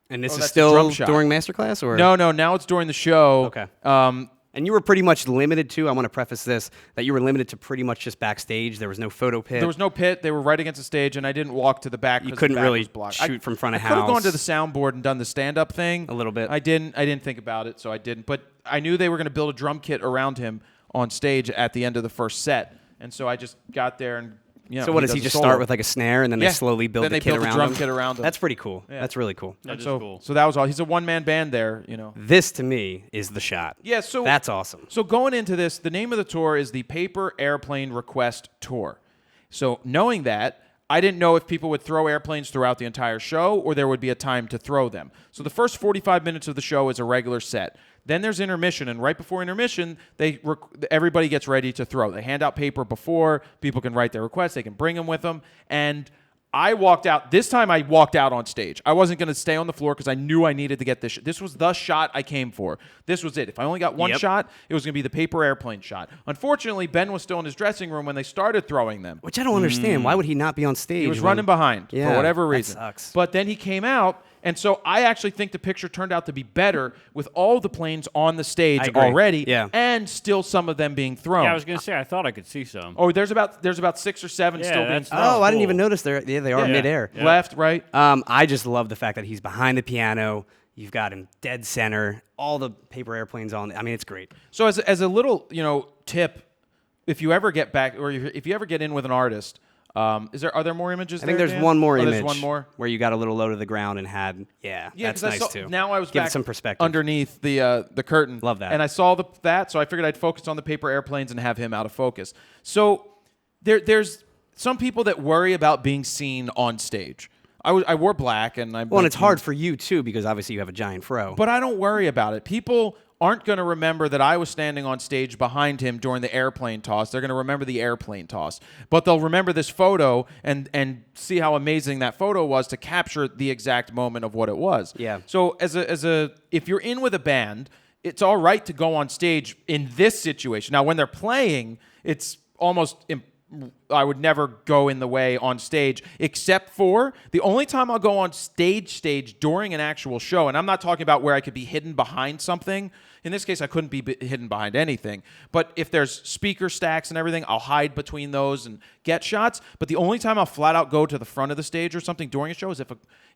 And this is
that's a drum
still
shot.
during master class, or
No, now it's during the show.
Okay. And you were pretty much limited to. I want to preface this that you were limited to pretty much just backstage. There was no photo pit.
There was no pit. They were right against the stage, and I didn't walk to the back.
You
'cause
couldn't
the back
really
was blocked.
shoot from front of
I could have gone
house.
to the soundboard and done the stand-up thing
A little bit.
I didn't think about it, so I didn't. But I knew they were going to build a drum kit around him on stage at the end of the first set, and so I just got there and.
So what does he just start with like a snare and then they slowly build
then
the
they
kit
built
around
the drum
him?
kit around him.
That's pretty cool.
Yeah.
That's really cool.
That is
so
cool.
So that was all. He's a one-man band there,
This to me is the shot.
Yeah, so
that's awesome.
So going into this, the name of the tour is the Paper Airplane Request Tour. So knowing that, I didn't know if people would throw airplanes throughout the entire show or there would be a time to throw them. So the first 45 minutes of the show is a regular set. Then there's intermission, and right before intermission, everybody gets ready to throw. They hand out paper before. People can write their requests. They can bring them with them. And I walked out. This time I walked out on stage. I wasn't going to stay on the floor because I knew I needed to get this. This was the shot I came for. This was it. If I only got one shot, it was going to be the paper airplane shot. Unfortunately, Ben was still in his dressing room when they started throwing them.
Which I don't understand. Why would he not be on stage?
He was running behind for whatever reason.
That sucks.
But then he came out, and so I actually think the picture turned out to be better with all the planes on the stage already, and still some of them being thrown.
Yeah, I was gonna say I thought I could see some.
Oh, there's about 6 or 7 still being
that's
thrown.
Oh, I didn't
cool.
even notice they are midair.
Yeah.
Left, right.
I just love the fact that he's behind the piano. You've got him dead center. All the paper airplanes on. I mean, it's great.
So as a little tip, if you ever get back or if you ever get in with an artist, are there more images?
I think there's one more image.
There's one more
where you got a little low to the ground and had that's
'cause I
nice
saw,
too.
Now I was
Give it
back
some perspective
underneath the curtain.
Love that.
And I saw that, so I figured I'd focus on the paper airplanes and have him out of focus. So there's some people that worry about being seen on stage. I wore black and
and it's hard for you too because obviously you have a giant fro.
But I don't worry about it. People aren't going to remember that I was standing on stage behind him during the airplane toss. They're going to remember the airplane toss. But they'll remember this photo and see how amazing that photo was to capture the exact moment of what it was.
Yeah.
So if you're in with a band, it's all right to go on stage in this situation. Now, when they're playing, it's almost I would never go in the way on stage, except for the only time I'll go on stage during an actual show, and I'm not talking about where I could be hidden behind something. In this case, I couldn't be hidden behind anything. But if there's speaker stacks and everything, I'll hide between those and get shots. But the only time I'll flat out go to the front of the stage or something during a show is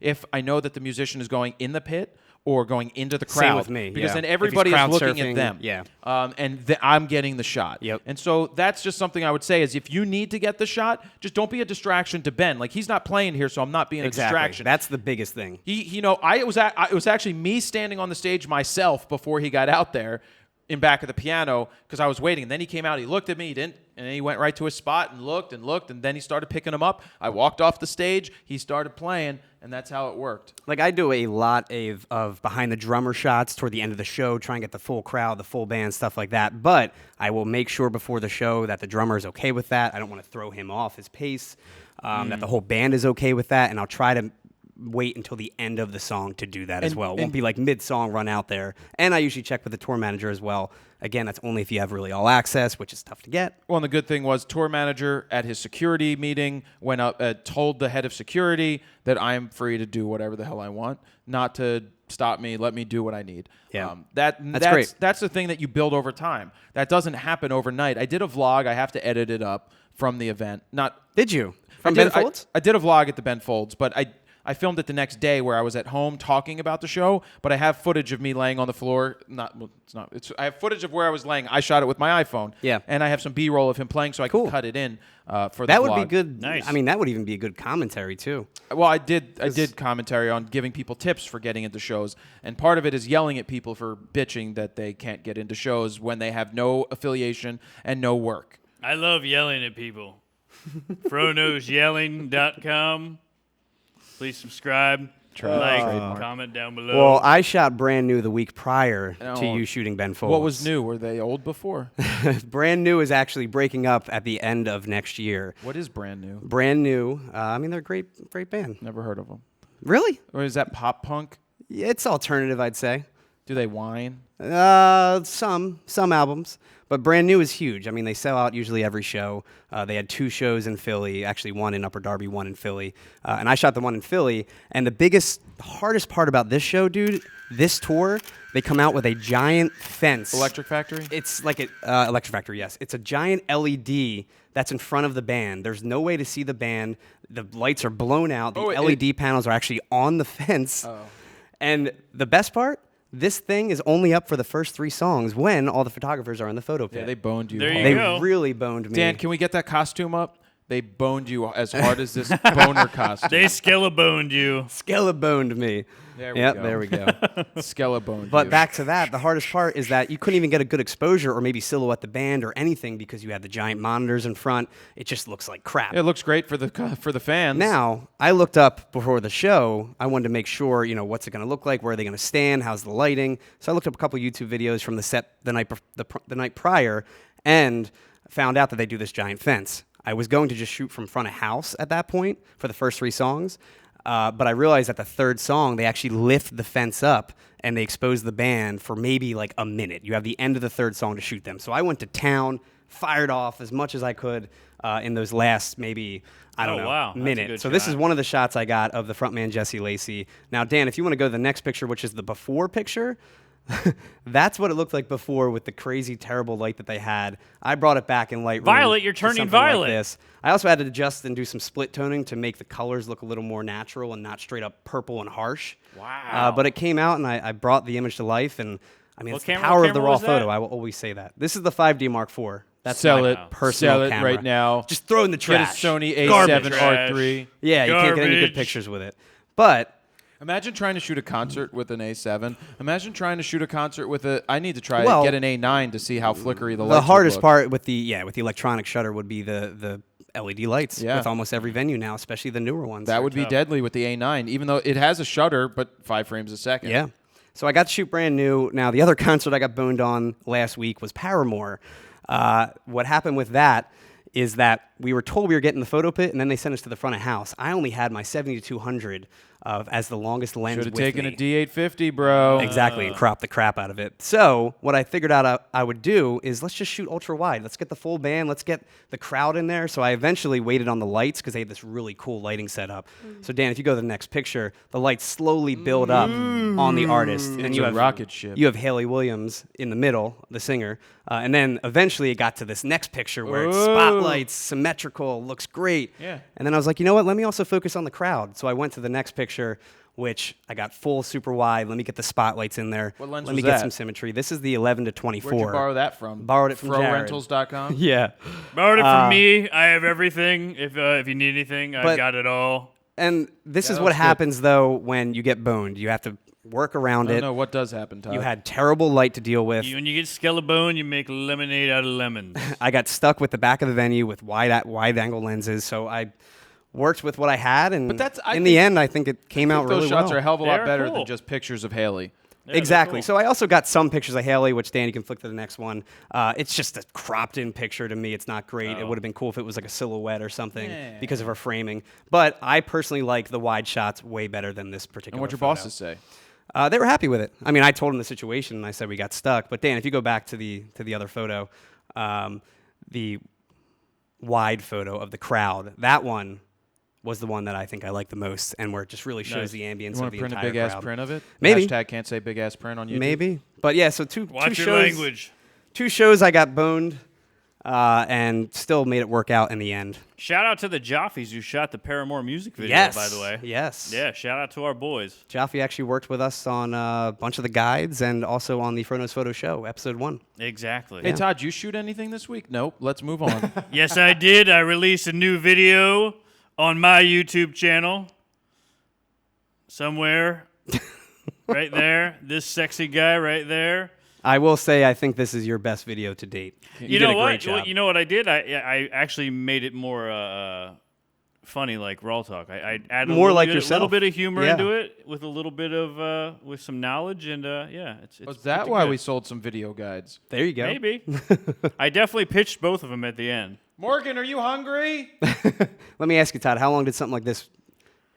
if I know that the musician is going in the pit or going into the crowd.
Same with me,
because then
If he's
everybody is
crowd
looking
surfing,
at them.
Yeah.
And I'm getting the shot.
Yep.
And so that's just something I would say is if you need to get the shot, just don't be a distraction to Ben. Like, he's not playing here, so I'm not being a distraction.
That's the biggest thing.
It was actually me standing on the stage myself before he got out there in back of the piano because I was waiting. And then he came out, he looked at me, he didn't, and then he went right to his spot and looked, and then he started picking them up. I walked off the stage, he started playing, and that's how it worked.
Like, I do a lot of behind the drummer shots toward the end of the show, try and get the full crowd, the full band, stuff like that. But I will make sure before the show that the drummer is okay with that. I don't want to throw him off his pace, that the whole band is okay with that, and I'll try to wait until the end of the song to do that as well. It won't be like mid-song run out there. And I usually check with the tour manager as well. Again, that's only if you have really all access, which is tough to get.
Well, and the good thing was tour manager at his security meeting went up, told the head of security that I am free to do whatever the hell I want, not to stop me, let me do what I need.
Yeah.
That's
great.
That's the thing that you build over time. That doesn't happen overnight. I did a vlog. I have to edit it up from the event.
Did you? From
I
Ben
did,
Folds?
I did a vlog at the Ben Folds, but I filmed it the next day where I was at home talking about the show, but I have footage of me laying on the floor. I have footage of where I was laying. I shot it with my iPhone.
Yeah.
And I have some B-roll of him playing so I
Cool.
can cut it in for the
That
vlog.
would be good.
Nice.
I mean, that would even be a good commentary, too.
Well, I did commentary on giving people tips for getting into shows, and part of it is yelling at people for bitching that they can't get into shows when they have no affiliation and no work.
I love yelling at people. FroKnowsYelling.com. Please subscribe, comment down below.
Well, I shot Brand New the week prior to
Oh.
you shooting Ben Folds.
What was new? Were they old before?
Brand New is actually breaking up at the end of next year.
What is brand new?
Brand New, I mean, they're a great band.
Never heard of them.
Really?
Or is that pop punk?
It's alternative, I'd say.
Do they whine?
Some albums, but Brand New is huge. I mean, they sell out usually every show. They had 2 shows in Philly, actually one in Upper Darby, one in Philly, and I shot the one in Philly. And the hardest part about this show, dude, this tour, they come out with a giant fence.
Electric Factory?
It's like Electric Factory, yes. It's a giant LED that's in front of the band. There's no way to see the band. The lights are blown out. The LED panels are actually on the fence.
Oh.
And the best part, this thing is only up for the first 3 songs when all the photographers are in the photo pit.
Yeah, they boned you.
There you
hard.
They
go.
really boned me.
Dan, can we get that costume up? They boned you as hard as this boner costume.
They skellaboned you.
Skellaboned me.
There we
Yep,
go.
there we go.
Skellaboned
But
you.
back to that, the hardest part is that you couldn't even get a good exposure or maybe silhouette the band or anything because you had the giant monitors in front. It just looks like crap.
It looks great for the fans.
Now, I looked up before the show. I wanted to make sure, what's it going to look like? Where are they going to stand? How's the lighting? So I looked up a couple YouTube videos from the set the night prior and found out that they do this giant fence. I was going to just shoot from front of house at that point for the first 3 songs, but I realized that the 3rd song, they actually lift the fence up and they expose the band for maybe like a minute. You have the end of the 3rd song to shoot them. So I went to town, fired off as much as I could in those last maybe, I don't know,
wow. That's a
minute.
good
So this
shot.
is one of the shots I got of the frontman Jesse Lacey. Now, Dan, if you want to go to the next picture, which is the before picture, that's what it looked like before with the crazy, terrible light that they had. I brought it back in Lightroom.
Violet, you're
to
turning
something like
violet.
this. I also had to adjust and do some split toning to make the colors look a little more natural and not straight up purple and harsh.
Wow.
But it came out, and I brought the image to life, and I mean,
What
it's the
camera-
power
what
of the
camera
raw
was that?
photo. I will always say that. This is the 5D Mark IV. That's
Sell
my
it.
personal
Sell it
camera.
right now.
Just throw it in the
Get
trash.
a Sony
Garbage.
A7R3.
Yeah, you can't get any good
Garbage.
pictures with it. But
Imagine trying to shoot a concert with an A7. Imagine trying to shoot a concert with a. I need to try
Well,
get an A9 to see how flickery the lights
the
would
hardest
look.
part with the electronic shutter would be the LED lights
Yeah.
with almost every venue now, especially the newer ones.
That would be deadly with the A9, even though it has a shutter, but 5 frames a second.
Yeah. So I got to shoot Brand New. Now, the other concert I got boned on last week was Paramore. What happened with that is that we were told we were getting the photo pit, and then they sent us to the front of house. I only had my 70-200 as the longest lens
Should have
with
taken
me.
a D850, bro.
Exactly, and crop the crap out of it. So what I figured out I would do is let's just shoot ultra wide. Let's get the full band. Let's get the crowd in there. So I eventually waited on the lights because they had this really cool lighting setup. So Dan, if you go to the next picture, the lights slowly build up on the artist, and
It's
you
a
have
rocket ship.
You have Haley Williams in the middle, the singer, and then eventually it got to this next picture where it's spotlights, symmetrical, looks great.
Yeah.
And then I was like, you know what? Let me also focus on the crowd. So I went to the next picture, which I got full super wide. Let me get the spotlights in there.
What lens
Let
was
me get
that?
some symmetry. This is the 11-24.
Where'd you borrow that from?
Borrowed it from Jared.
FroRentals.com?
Yeah.
Borrowed it from me. I have everything. If you need anything, I've
But-
got it all.
And this
Yeah,
is
that
what
looks good.
happens, though, when you get boned. You have to work around
I
it.
don't know what does happen, Todd.
You had terrible light to deal with.
When you get skellabone, you make lemonade out of lemons.
I got stuck with the back of the venue with wide angle lenses, so I worked with what I had, and
But that's- I
in the
think-
end, I think it came out
Those
really
shots
well.
are a hell of a lot
They're
better
cool.
than just pictures of Haley.
they're
exactly.
cool.
So I also got some pictures of Haley, which Dan, you can flick to the next one. It's just a cropped-in picture to me. It's not great. It would have been cool if it was like a silhouette or something because of her framing. But I personally like the wide shots way better than this particular.
And what'd your
photo.
bosses say?
They were happy with it. I mean, I told them the situation, and I said we got stuck. But Dan, if you go back to the other photo, the wide photo of the crowd, that one was the one that I think I like the most, and where it just really shows the ambience
You
of
want
the
to print a
entire
big ass
crowd.
print of it?
Maybe.
Hashtag can't say big ass print on YouTube.
Maybe, but yeah. So two
Watch your
shows.
language.
2 shows I got boned, and still made it work out in the end.
Shout out to the Joffies who shot the Paramore music video,
Yes,
by the way.
Yes.
Yeah, shout out to our boys.
Jaffe actually worked with us on a bunch of the guides and also on the Frono's Photo Show, episode 1.
Exactly.
Hey, Todd, you shoot anything this week? Nope. Let's move on.
Yes, I did. I released a new video on my YouTube channel. Somewhere. Right there. This sexy guy right there.
I will say I think this is your best video to date.
You
did
know
a
what?
great job.
You know what I did? I actually made it more funny, like RAWtalk. I added
More
a
like
little
yourself.
bit of humor
Yeah.
into it with a little bit of with some knowledge, and yeah, it's.
Was that
pretty
why
good.
we sold some video guides?
There you go.
Maybe. I definitely pitched both of them at the end.
Morgan, are you hungry?
Let me ask you, Todd, how long did something like this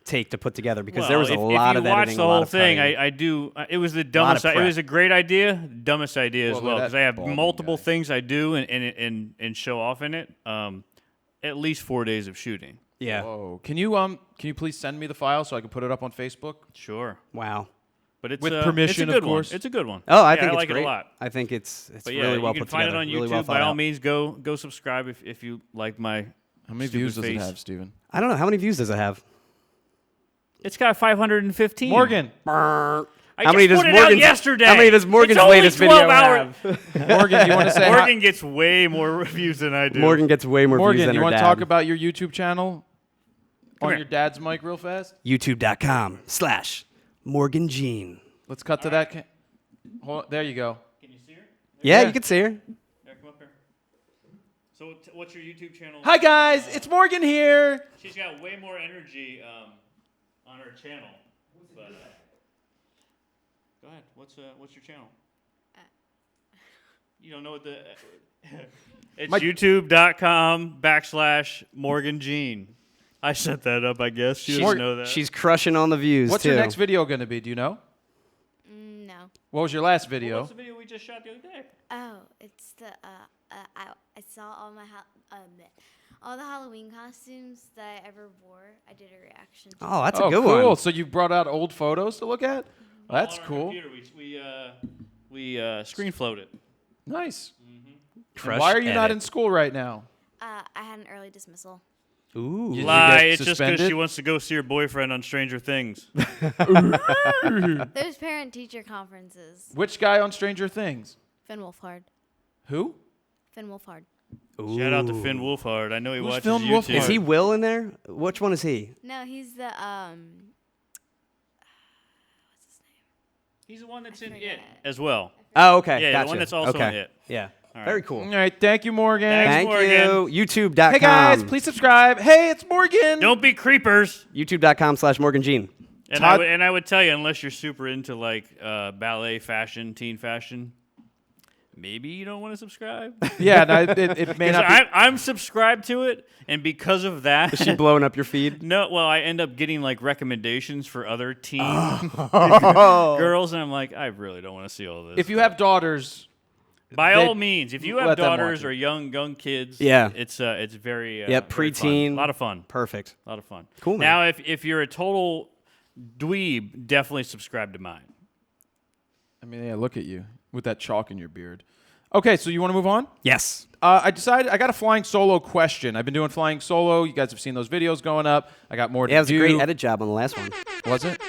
take to put together? Because there was a
if
lot
you
of
watch
editing,
the
a lot
whole
of
thing,
cutting.
I do. It was the
Lot of
dumbest. It
prep.
was a great idea, dumbest idea as
Well,
well,
that
because I have
balding
multiple
guy.
things I do and show off in it. At least 4 days of shooting.
Yeah.
Whoa. Can you please send me the file so I can put it up on Facebook?
Sure,
Wow.
but it's
With
it's
permission,
a
of
good
course.
one. It's a good one.
Oh, I
Yeah,
think
I
it's
like
great.
it a lot.
I think it's
But yeah,
really well
you can
put
find
together.
it on
really
YouTube.
well
By
thought
all
out.
means, go subscribe if you like my.
How many
Stupid
views does it
face.
have, Steven?
I don't know. How many views does it have?
It's got 515.
Morgan.
I
How
just
many does
put it out
Morgan's-
yesterday.
how many does Morgan's
It's only
latest
12
video
hours.
have?
Morgan, you want to say hi?
Morgan gets way more views than I do.
Morgan gets way more views
Morgan,
than
you
her
want to
dad.
talk about your YouTube channel on
here.
your dad's mic real fast?
YouTube.com/Morgan Jean.
Let's cut to that. Hold on, there you go.
Can you see her?
Yeah,
Yeah.
you can see her.
Yeah, come up here. So, what's your YouTube channel?
Hi guys, it's Morgan here.
She's got way more energy on her channel. But, go ahead. What's your channel? You don't know what the. It's YouTube.com/Morgan Jean. I set that up, I guess. She doesn't know that.
She's crushing on the views
What's
too.
your next video going to be? Do you know?
No.
What was your last video?
What's the video we just shot the other day?
Oh, it's the I saw all the Halloween costumes that I ever wore. I did a reaction to.
Oh, that's
oh,
a good
cool.
one.
So you brought out old photos to look at? Well, that's
On our
cool.
computer, we screen flowed it.
Nice. And
Crush
why are you not
edit.
in school right now?
I had an early dismissal.
Ooh.
You
Lie.
get
It's just because
suspended?
she wants to go see her boyfriend on Stranger Things.
There's parent-teacher conferences.
Which guy on Stranger Things?
Finn Wolfhard.
Who?
Finn Wolfhard.
Shout out to Finn Wolfhard. I know he
Who's
watches
Finn
YouTube.
Wolfhard?
Is he Will in there? Which one is he?
No, he's the
He's the one that's in
forget.
It as well.
Oh, okay.
Yeah, the
gotcha.
one that's also
okay.
in It.
Yeah.
right.
Very cool.
All right, thank you, Morgan.
Thanks.
Thank you. YouTube.com.
Hey guys, please subscribe. Hey, it's Morgan.
Don't be creepers.
YouTube.com/Morgan Jean.
And
Todd-
I would tell you, unless you're super into like ballet fashion, teen fashion, maybe you don't want to subscribe.
Yeah, no, it may
'Cause
not be.
I'm subscribed to it, and because of that,
Is she blowing up your feed?
no, well, I end up getting like recommendations for other teen
Oh.
girls, and I'm like, I really don't want to see all this.
If you have daughters,
by
they-
all means, if you have
let them watch
daughters
it.
or young kids,
Yeah.
it's very
Yep,
very fun.
preteen.
A lot of fun.
Perfect.
A lot of fun.
Cool, man.
Now, if you're a total dweeb, definitely subscribe to mine.
I mean, yeah, look at you with that chalk in your beard. Okay, so you want to move on?
Yes.
I decided I got a flying solo question. I've been doing flying solo. You guys have seen those videos going up. I got more to
Yeah, it was
do.
a great edit job on the last one.
Was it?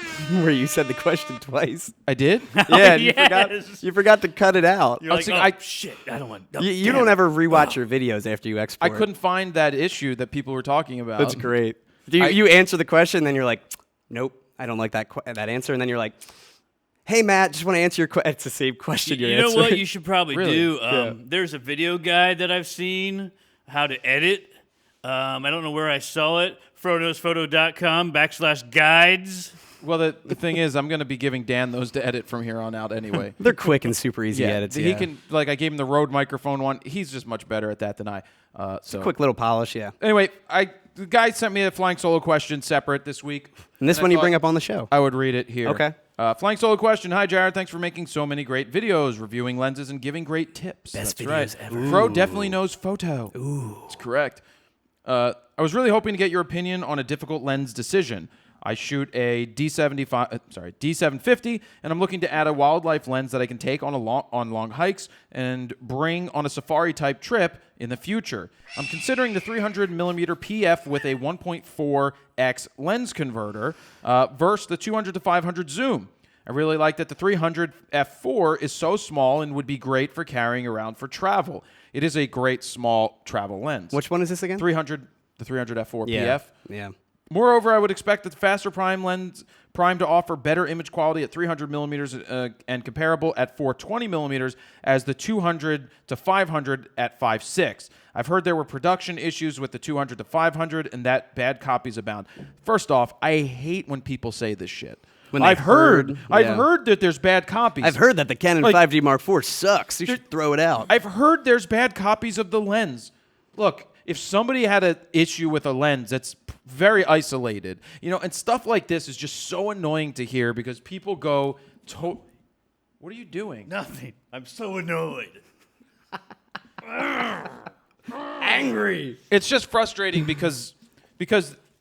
Where you said the question twice.
I did?
Yeah, and
yes.
you forgot to cut it out.
You're like,
thinking-
oh,
I-
shit, I don't want.
You don't ever rewatch your videos after you
I
export.
couldn't find that issue that people were talking about.
That's great. You answer the question, and then you're like, nope, I don't like that answer. And then you're like, hey, Matt, just want to answer your question. It's the same question
You
you're
know
answering.
what you should probably
Really?
do?
Yeah.
There's a video guide that I've seen how to edit. I don't know where I saw it. FronosPhoto.com/guides.
Well, the thing is, I'm going to be giving Dan those to edit from here on out anyway.
They're quick and super easy edits.
He can, like, I gave him the Rode microphone one. He's just much better at that than I. So
quick little polish, yeah.
Anyway, the guy sent me a Flying Solo question separate this week.
And this one you bring up on the show.
I would read it here.
Okay.
Flying Solo question. Hi, Jared. Thanks for making so many great videos, reviewing lenses, and giving great tips.
Best
That's
videos
right.
ever.
Pro definitely knows photo. Ooh. That's correct. I was really hoping to get your opinion on a difficult lens decision. I shoot a D750, and I'm looking to add a wildlife lens that I can take on long hikes and bring on a safari-type trip in the future. I'm considering the 300mm PF with a 1.4x lens converter versus the 200 to 500 zoom. I really like that the 300 f4 is so small and would be great for carrying around for travel. It is a great small travel lens.
Which one is this again?
The 300 f4
Yeah.
PF.
Yeah.
Moreover, I would expect the faster prime to offer better image quality at 300 millimeters and comparable at 420 millimeters as the 200 to 500 at 5.6. I've heard there were production issues with the 200 to 500 and that bad copies abound. First off, I hate when people say this shit. I've heard that there's bad copies.
I've heard that the Canon 5D Mark IV sucks. You should throw it out.
I've heard there's bad copies of the lens. Look, if somebody had an issue with a lens that's very isolated, and stuff like this is just so annoying to hear because people go, what are you doing?
Nothing. I'm so annoyed.
Angry.
It's just frustrating because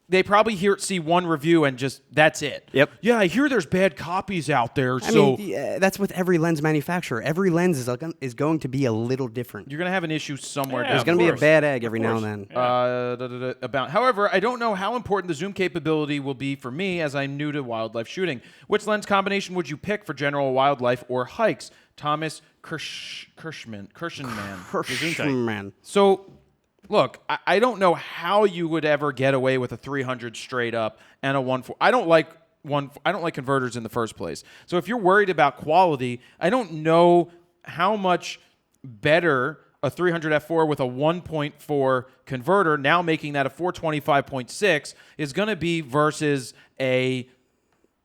they probably see one review and just that's it.
Yep.
Yeah, I hear there's bad copies out there.
I mean, that's with every lens manufacturer. Every lens is going to be a little different.
You're gonna have an issue somewhere.
Yeah,
There's going to be a bad egg every now and then.
However, I don't know how important the zoom capability will be for me as I'm new to wildlife shooting. Which lens combination would you pick for general wildlife or hikes? Thomas Kirschman. So, look, I don't know how you would ever get away with a 300 straight up and a 1.4. I don't like converters in the first place. So if you're worried about quality, I don't know how much better a 300 f4 with a 1.4 converter, now making that a 425.6, is going to be versus a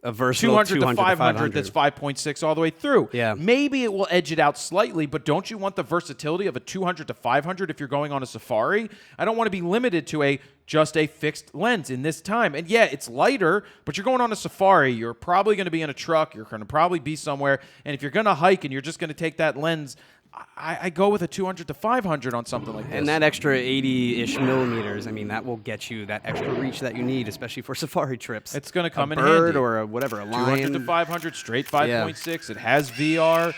versatile
200 to 500 that's 5.6 all the way through.
Yeah.
Maybe it will edge it out slightly, but don't you want the versatility of a 200 to 500 if you're going on a safari? I don't want to be limited to just a fixed lens in this time. And yeah, it's lighter, but you're going on a safari. You're probably going to be in a truck. You're going to probably be somewhere. And if you're going to hike and you're just going to take that lens, I go with a 200 to 500 on something like this.
And that extra 80-ish millimeters, I mean, that will get you that extra reach that you need, especially for safari trips.
It's going to come in
bird
handy.
or a lion.
200 to 500, straight 5.6. It has VR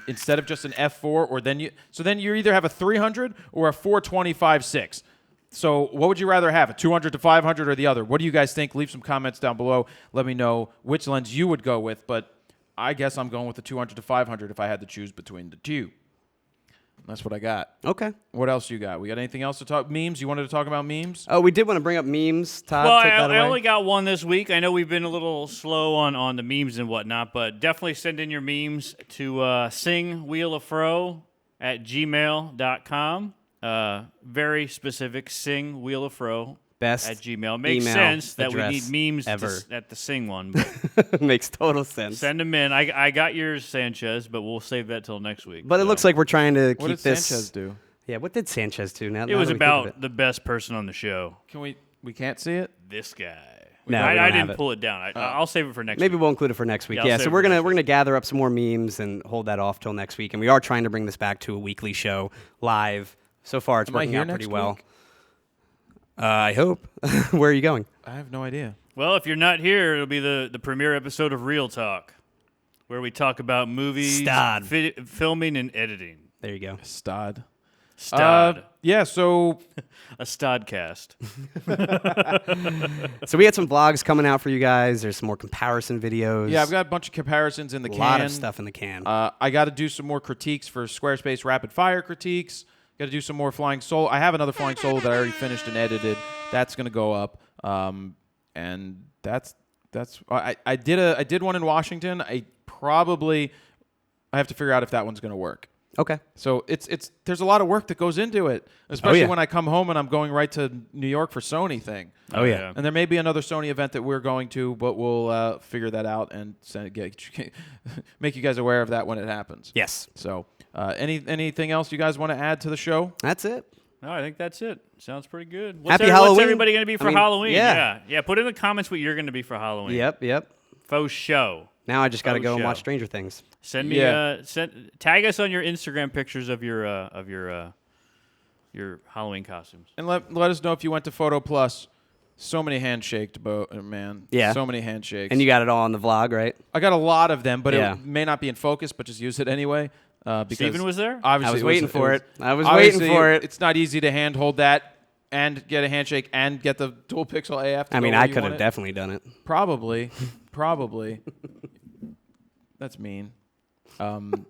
instead of just an f4. So then you either have a 300 or a 425.6. So what would you rather have, a 200 to 500 or the other? What do you guys think? Leave some comments down below. Let me know which lens you would go with. But I guess I'm going with the 200 to 500 if I had to choose between the two. That's what I got.
Okay.
What else you got? We got anything else to talk? Memes? You wanted to talk about memes?
Oh, we did want to bring up memes. Todd,
Well,
take that away.
I only got one this week. I know we've been a little slow on the memes and whatnot, but definitely send in your memes to singwheelofro@gmail.com. Very specific, singwheelofro
Best
at Gmail. Makes
email
sense that we
address
need memes
ever.
at the Sing one. But
Makes total sense.
send them in. I got yours, Sanchez, but we'll save that till next week.
But it looks like we're trying to
What
keep
did
this.
Sanchez do?
Yeah, what did Sanchez do? Now
it was
that we think of
about the best person on the show.
Can we can't see it?
This guy.
No, we
I
don't have
didn't
it.
pull it down. I'll save it for next
Maybe
week.
we'll include it for next week.
Yeah, I'll
Yeah,
save
so
it
we're
for
gonna
next
we're gonna gather up some more memes and hold that off till next week. And we are trying to bring this back to a weekly show live. So far, it's
Am I
working
here
out pretty
next
well.
week?
I hope. Where are you going?
I have no idea.
Well, if you're not here, it'll be the premiere episode of RAWtalk, where we talk about movies,
Stod.
filming, and editing.
There you go.
Stod.
Stod.
Yeah, so
A Stodcast.
So we had some vlogs coming out for you guys. There's some more comparison videos.
yeah, I've got a bunch of comparisons in the
a
can.
lot of stuff in the can.
I got to do some more critiques for Squarespace rapid fire critiques. Got to do some more Flying Solo. I have another Flying Solo that I already finished and edited. That's going to go up. And that's I did one in Washington. I have to figure out if that one's going to work.
Okay.
So there's a lot of work that goes into it, especially
yeah.
when I come home and I'm going right to New York for Sony thing.
Oh, yeah.
And there may be another Sony event that we're going to, but we'll figure that out and make you guys aware of that when it happens.
Yes.
So anything else you guys want to add to the show?
That's it.
No, I think that's it. Sounds pretty good.
Happy
What's
Halloween.
everybody going to be for Halloween?
Yeah.
Yeah. Put in the comments what you're going to be for Halloween.
Yep.
Faux show.
Now I just got to go and
show.
watch Stranger Things.
Send me tag us on your Instagram pictures of your Halloween costumes.
And let us know if you went to Photo Plus. So many handshaked, man.
Yeah.
So many handshakes.
And you got it all on the vlog, right?
I got a lot of them, but
Yeah.
it may not be in focus, but just use it anyway. Because
Steven was there?
Obviously,
I was waiting for it. I was
obviously
waiting for it.
It's not easy to handhold that and get a handshake and get the dual pixel AF.
I mean, I could have definitely done it.
Probably. That's mean.
Want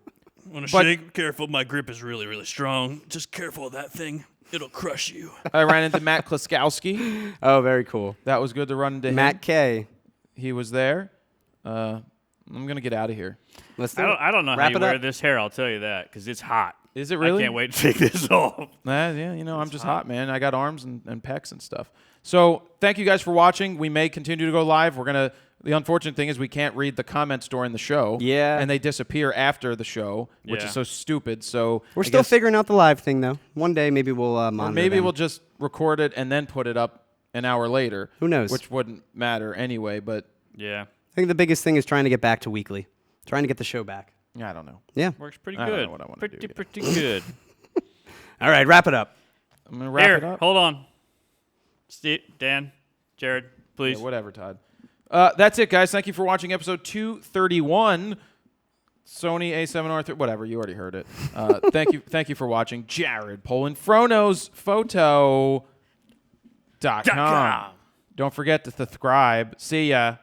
to shake? Careful, my grip is really, really strong. Just careful of that thing. It'll crush you.
I ran into Matt Klaskowski.
Oh, very cool.
That was good to run into
Matt
him.
K.
He was there. I'm going to get out of here.
Let's do it.
I don't know
Wrap
how you
it
wear
up.
this hair, I'll tell you that, because it's hot.
Is it really?
I can't wait to take this off.
Yeah, I'm just hot, man. I got arms and pecs and stuff. So thank you guys for watching. We may continue to go live. The unfortunate thing is we can't read the comments during the show.
Yeah.
And they disappear after the show, which
Yeah.
is so stupid. So
We're
I
still
guess-
figuring out the live thing, though. One day, maybe we'll
or
monitor
maybe
them.
we'll just record it and then put it up an hour later.
Who knows?
Which wouldn't matter anyway, but
Yeah.
I think the biggest thing is trying to get back to weekly. Trying to get the show back.
I don't know.
Yeah.
Works pretty
I don't
good.
know what I wanna do yet.
Pretty good.
All right, wrap it up.
I'm going to wrap
Here,
it up.
hold on. Steve, Dan, Jared, please.
Yeah, whatever, Todd. That's it, guys. Thank you for watching episode 231. Sony a7R, whatever. You already heard it. Thank you for watching. Jared Polin Fronos Photo.com. Don't forget to subscribe. See ya.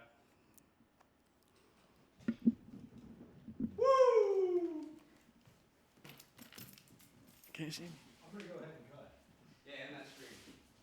Can you see me?